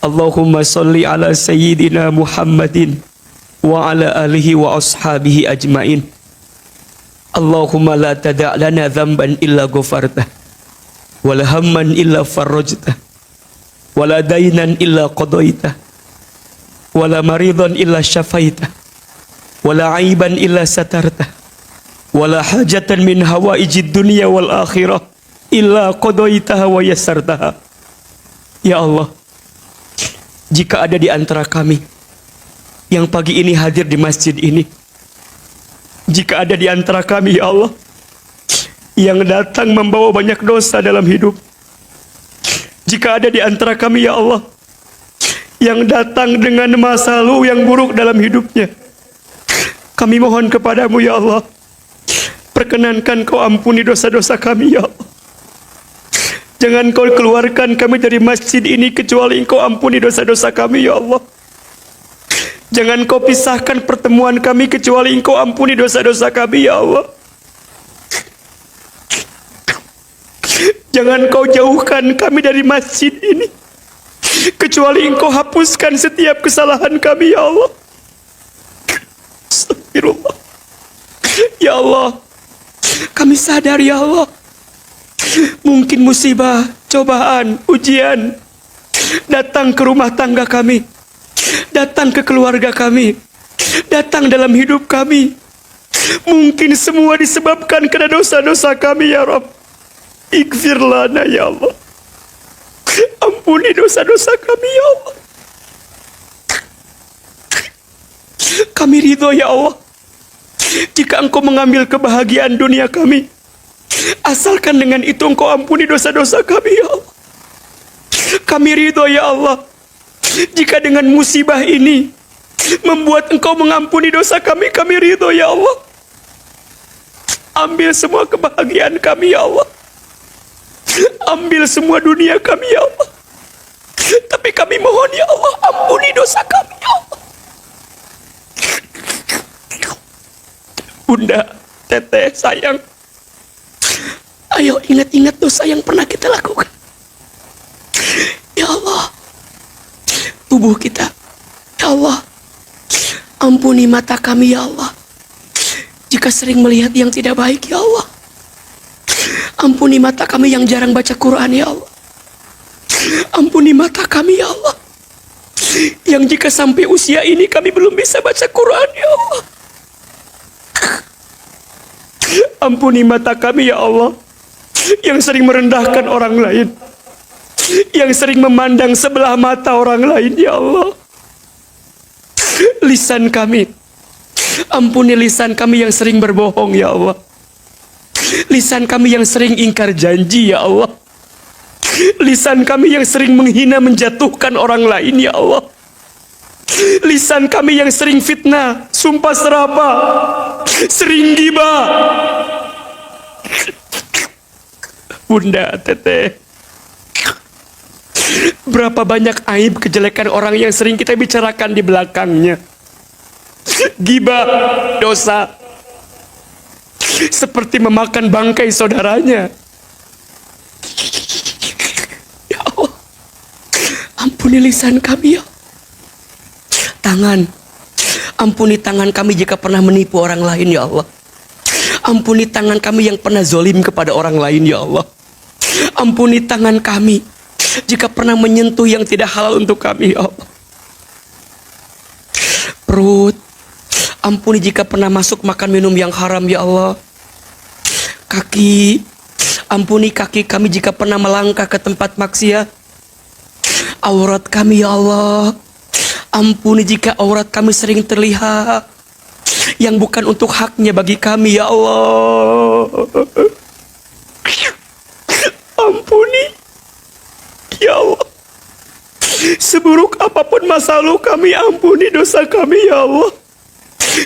Allahumma salli ala sayyidina Muhammadin wa ala alihi wa ashabihi ajmain. Allahumma la tada' lana dhanban illa ghafartah, wala hamman illa farrajtah, wala dainan illa qadaitah, wala maridan illa syafaitah, wala aiban illa satartah, wala hajatan min hawaijid dunya wal akhirah illa qadaitaha wa yassartaha. Ya Allah, jika ada di antara kami yang pagi ini hadir di masjid ini, jika ada di antara kami ya Allah yang datang membawa banyak dosa dalam hidup, jika ada di antara kami ya Allah yang datang dengan masa lalu yang buruk dalam hidupnya, kami mohon kepadamu ya Allah, perkenankan kau ampuni dosa-dosa kami ya Allah. Jangan kau keluarkan kami dari masjid ini kecuali engkau ampuni dosa-dosa kami ya Allah. Jangan kau pisahkan pertemuan kami kecuali engkau ampuni dosa-dosa kami ya Allah. Jangan kau jauhkan kami dari masjid ini kecuali engkau hapuskan setiap kesalahan kami ya Allah. Astagfirullah. Ya Allah, kami sadar ya Allah, mungkin musibah, cobaan, ujian datang ke rumah tangga kami, datang ke keluarga kami, datang dalam hidup kami. Mungkin semua disebabkan karena dosa-dosa kami ya Rabb. Ighfir lana ya Allah. Ampuni dosa-dosa kami ya Allah. Kami ridho ya Allah jika engkau mengambil kebahagiaan dunia kami, asalkan dengan itu engkau ampuni dosa-dosa kami ya Allah. Kami ridho ya Allah jika dengan musibah ini membuat engkau mengampuni dosa kami, kami ridho ya Allah. Ambil semua kebahagiaan kami ya Allah, ambil semua dunia kami ya Allah, tapi kami mohon ya Allah, ampuni dosa kami ya Allah. Bunda, teteh, sayang, ayo ingat-ingat dosa yang pernah kita lakukan. Ya Allah, tubuh kita, ya Allah, ampuni mata kami ya Allah jika sering melihat yang tidak baik ya Allah. Ampuni mata kami yang jarang baca Quran ya Allah. Ampuni mata kami ya Allah yang jika sampai usia ini kami belum bisa baca Quran ya Allah. Ampuni mata kami ya Allah yang sering merendahkan orang lain, yang sering memandang sebelah mata orang lain ya Allah. Lisan kami, ampuni lisan kami yang sering berbohong ya Allah. Lisan kami yang sering ingkar janji ya Allah. Lisan kami yang sering menghina menjatuhkan orang lain ya Allah. Lisan kami yang sering fitnah, sumpah serapah, sering ghibah. Bunda, teteh, berapa banyak aib kejelekan orang yang sering kita bicarakan di belakangnya. Ghibah, dosa, seperti memakan bangkai saudaranya. Ya Allah, ampuni lisan kami ya. Tangan, ampuni tangan kami jika pernah menipu orang lain ya Allah. Ampuni tangan kami yang pernah zolim kepada orang lain ya Allah. Ampuni tangan kami jika pernah menyentuh yang tidak halal untuk kami ya Allah. Perut, ampuni jika pernah masuk makan minum yang haram ya Allah. Kaki, ampuni kaki kami jika pernah melangkah ke tempat maksiat. Aurat kami ya Allah, ampuni jika aurat kami sering terlihat yang bukan untuk haknya bagi kami ya Allah. Ampuni ya Allah Seburuk apapun masa lalu kami, ampuni dosa kami ya Allah.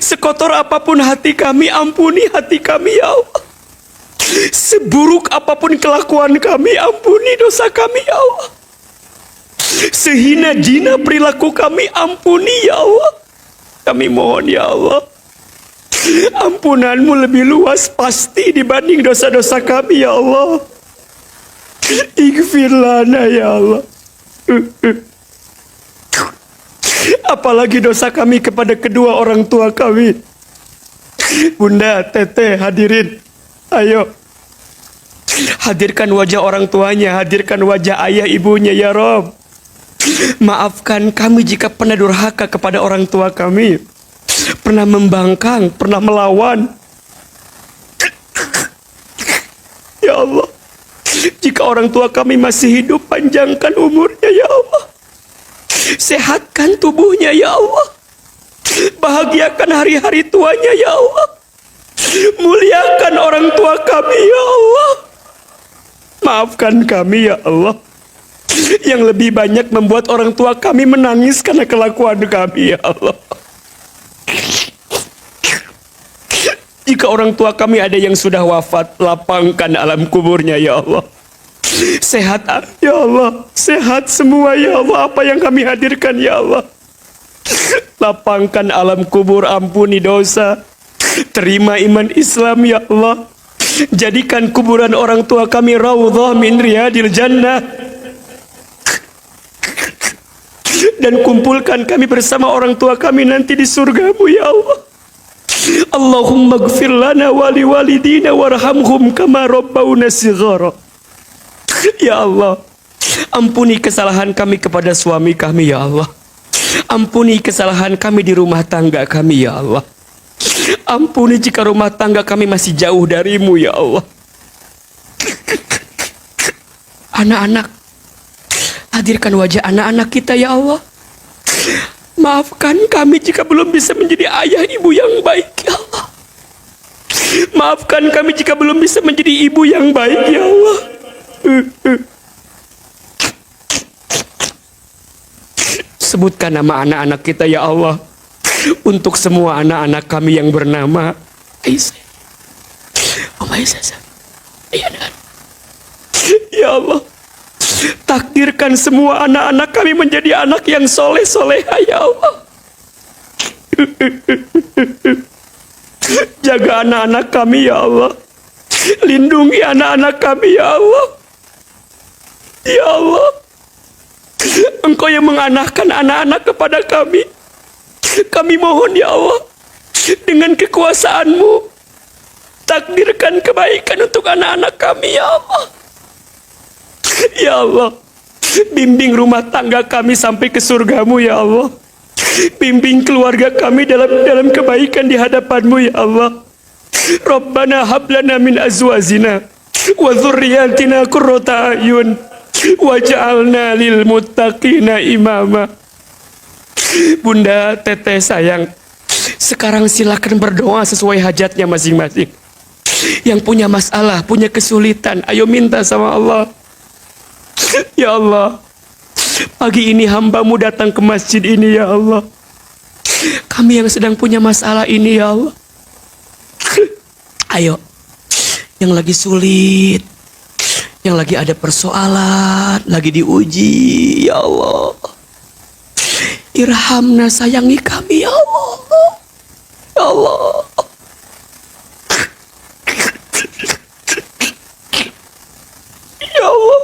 Sekotor apapun hati kami, ampuni hati kami ya Allah. Seburuk apapun kelakuan kami, ampuni dosa kami ya Allah. Sehina jina perilaku kami, ampuni ya Allah. Kami mohon ya Allah, ampunanmu lebih luas pasti dibanding dosa-dosa kami ya Allah. Ighfir lana ya Allah. Apalagi dosa kami kepada kedua orang tua kami. Bunda, teteh, hadirin, ayo hadirkan wajah orang tuanya, hadirkan wajah ayah ibunya ya Rob. Maafkan kami jika pernah durhaka kepada orang tua kami, pernah membangkang, pernah melawan. Ya Allah, jika orang tua kami masih hidup, panjangkan umurnya ya Allah. Sehatkan tubuhnya ya Allah. Bahagiakan hari-hari tuanya ya Allah. Muliakan orang tua kami ya Allah. Maafkan kami ya Allah, yang lebih banyak membuat orang tua kami menangis karena kelakuan kami ya Allah. Jika orang tua kami ada yang sudah wafat, lapangkan alam kuburnya ya Allah. Sehat ya Allah, sehat semua ya Allah apa yang kami hadirkan ya Allah. Lapangkan alam kubur, ampuni dosa, terima iman Islam ya Allah. Jadikan kuburan orang tua kami raudhah min riyadil jannah, dan kumpulkan kami bersama orang tua kami nanti di surgamu ya Allah. Allahumma gfir lana wali walidina warhamhum kama rabbawna shighara. Ya Allah, ampuni kesalahan kami kepada suami kami ya Allah. Ampuni kesalahan kami di rumah tangga kami ya Allah. Ampuni jika rumah tangga kami masih jauh darimu ya Allah. Anak-anak, hadirkan wajah anak-anak kita ya Allah. Maafkan kami jika belum bisa menjadi ayah ibu yang baik ya Allah. Maafkan kami jika belum bisa menjadi ibu yang baik ya Allah. Sebutkan nama anak-anak kita ya Allah. Untuk semua anak-anak kami yang bernama Aisyah, Aisyah, ya Allah, takdirkan semua anak-anak kami menjadi anak yang soleh-soleha ya Allah. Jaga anak-anak kami ya Allah. Lindungi anak-anak kami ya Allah. Ya Allah, Engkau yang menganahkan anak-anak kepada kami. Kami mohon ya Allah, dengan kekuasaan-Mu, takdirkan kebaikan untuk anak-anak kami ya Allah. Ya Allah, bimbing rumah tangga kami sampai ke surga-Mu ya Allah. Bimbing keluarga kami dalam kebaikan di hadapan-Mu ya Allah. Rabbana hablana min azwajina wa dzurriyyatina qurrata a'yun waj'alna lil muttaqina imama. Bunda, teteh sayang, sekarang silakan berdoa sesuai hajatnya masing-masing. Yang punya masalah, punya kesulitan, ayo minta sama Allah. Ya Allah, pagi ini hamba-Mu datang ke masjid ini ya Allah. Kami yang sedang punya masalah ini ya Allah. Ayo, yang lagi sulit, yang lagi ada persoalan, lagi diuji, ya Allah. Irhamna, sayangi kami ya Allah. Ya Allah. Ya Allah.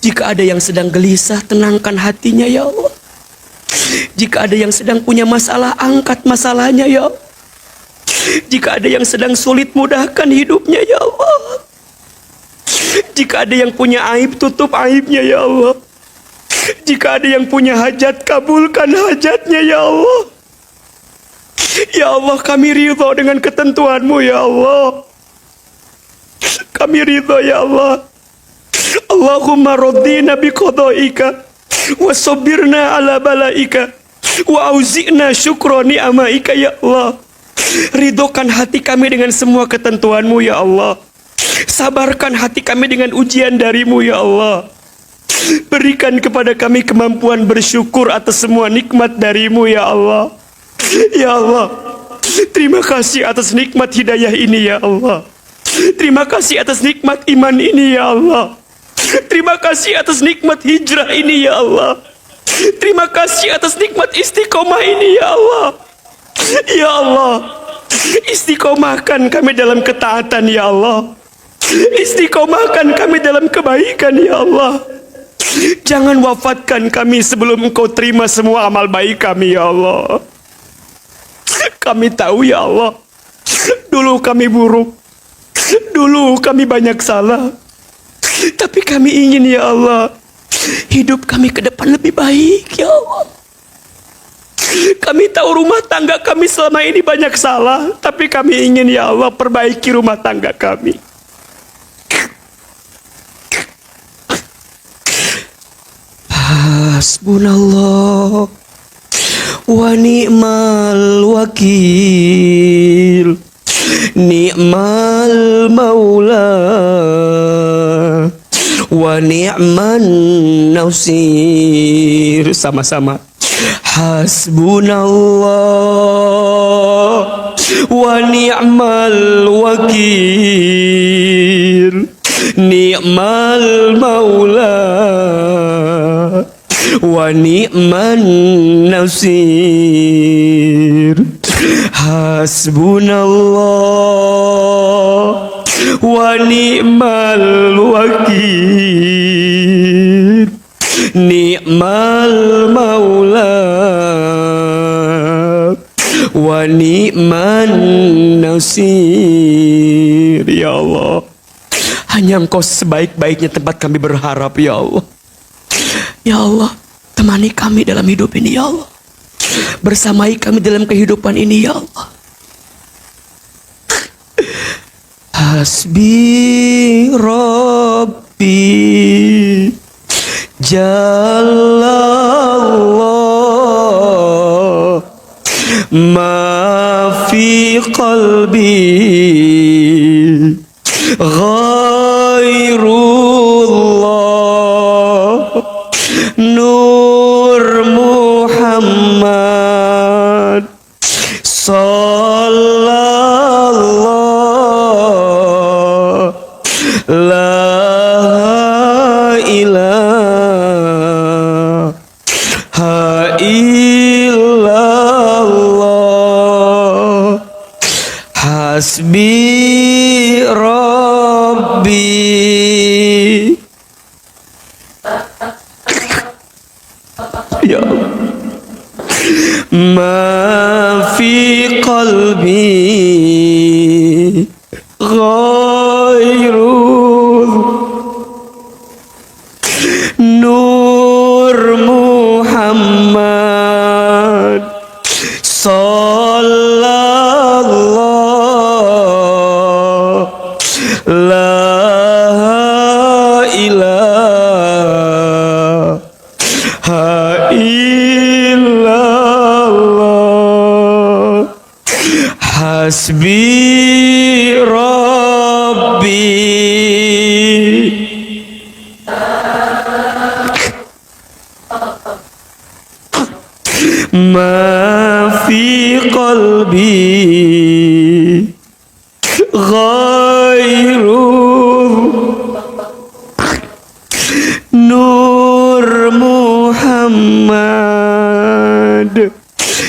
Jika ada yang sedang gelisah, tenangkan hatinya ya Allah. Jika ada yang sedang punya masalah, angkat masalahnya ya Allah. Jika ada yang sedang sulit, mudahkan hidupnya ya Allah. Jika ada yang punya aib, tutup aibnya ya Allah. Jika ada yang punya hajat, kabulkan hajatnya ya Allah. Ya Allah, kami ridho dengan ketentuan-Mu ya Allah. Kami ridho ya Allah. Allahumma raddina biqada'ika wa sabirna ala balaika wa auzi'na syukra ni'amaika ya Allah. Ridhokan hati kami dengan semua ketentuan-Mu ya Allah. Sabarkan hati kami dengan ujian dari-Mu ya Allah. Berikan kepada kami kemampuan bersyukur atas semua nikmat darimu ya Allah. Ya Allah, terima kasih atas nikmat hidayah ini ya Allah. Terima kasih atas nikmat iman ini ya Allah. Terima kasih atas nikmat hijrah ini ya Allah. Terima kasih atas nikmat istiqomah ini ya Allah. Ya Allah, istiqomahkan kami dalam ketaatan ya Allah. Istiqomahkan kami dalam kebaikan ya Allah. Jangan wafatkan kami sebelum Engkau terima semua amal baik kami ya Allah. Kami tahu ya Allah, dulu kami buruk, dulu kami banyak salah, tapi kami ingin ya Allah, hidup kami ke depan lebih baik ya Allah. Kami tahu rumah tangga kami selama ini banyak salah, tapi kami ingin ya Allah perbaiki rumah tangga kami. Hasbunallah wa ni'mal wakil, ni'mal maula wa ni'man nasir. Sama-sama. Hasbunallah wa ni'mal wakil, ni'mal maula wa ni'man nasir. Hasbunallah wa ni'mal wakil, ni'mal maula wa ni'man nasir. Ya Allah, hanya Engkau sebaik-baiknya tempat kami berharap ya Allah. Ya Allah, temani kami dalam hidup ini ya Allah. Bersamai kami dalam kehidupan ini ya Allah. Hasbi Rabbi Jalallah ma fi qalbi ghairullah Nur Muhammad Sallallahu la ilaha illallah. Hasbi Rabbi ya Allah. Ma fi qalbi ghairul Nur Muhammad Sallallahu la ilaha illallah. Hasbi Rabbi ma fi qalbi ghairul Nur Muhammad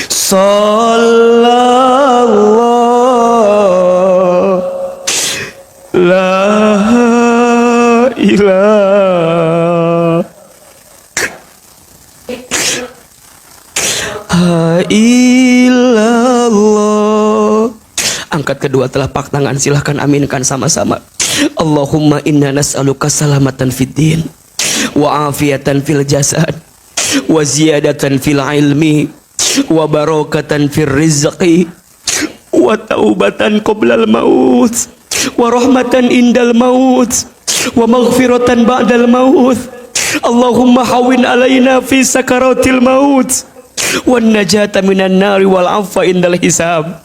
Sallallahu la ilaha illallah. Angkat kedua telapak tangan, silahkan aminkan sama-sama. Allahumma inna nas'aluka salamatan fid din wa afiatan fil jasad wa ziyadatan fil ilmi wa barakatan fil rizqi wa taubatan qoblal maut wa rahmatan indal maut wa maghfiratan ba'dal maut. Allahumma hawin alaina fi sakaratil maut wan najata minan nari wal afa indal hisab.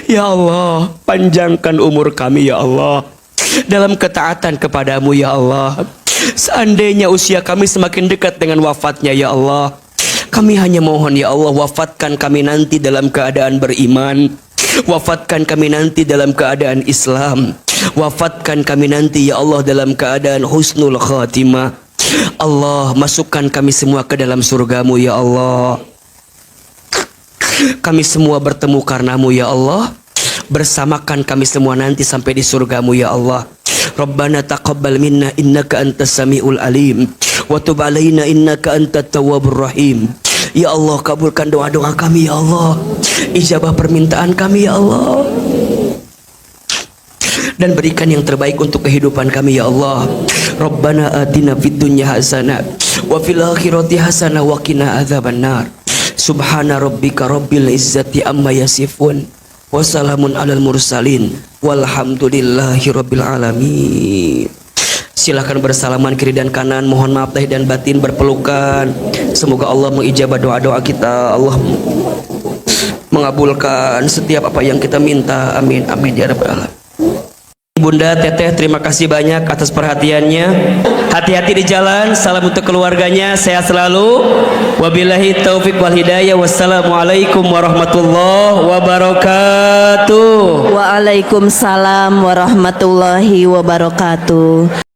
Ya Allah, panjangkan umur kami ya Allah dalam ketaatan kepadamu ya Allah. Seandainya usia kami semakin dekat dengan wafatnya ya Allah, kami hanya mohon ya Allah, wafatkan kami nanti dalam keadaan beriman, wafatkan kami nanti dalam keadaan Islam, wafatkan kami nanti ya Allah dalam keadaan husnul khatimah. Allah, masukkan kami semua ke dalam surgamu ya Allah. Kami semua bertemu karenamu ya Allah. Bersamakan kami semua nanti sampai di surgamu ya Allah. Rabbana taqabbal minna innaka antas samiul alim wa tub alaina innaka antat tawwabur rahim. Ya Allah, kabulkan doa-doa kami ya Allah. Ijabah permintaan kami ya Allah. Dan berikan yang terbaik untuk kehidupan kami ya Allah. Rabbana atina fid dunya hasanah wa fil akhirati hasanah wa qina adzabannar. Subhana rabbika rabbil izzati amma yasifun. Wassalamun alal mursalin walhamdulillahi rabbil alamin. Silakan bersalaman kiri dan kanan. Mohon maaf lahir dan batin, berpelukan. Semoga Allah mengijabah doa-doa kita. Allah mengabulkan setiap apa yang kita minta. Amin amin ya rabbal alamin. Bunda Teteh, terima kasih banyak atas perhatiannya. Hati-hati di jalan. Salam untuk keluarganya. Sehat selalu. Wabillahi taufiq wal hidayah. Wassalamualaikum warahmatullahi wabarakatuh. Waalaikumsalam warahmatullahi wabarakatuh.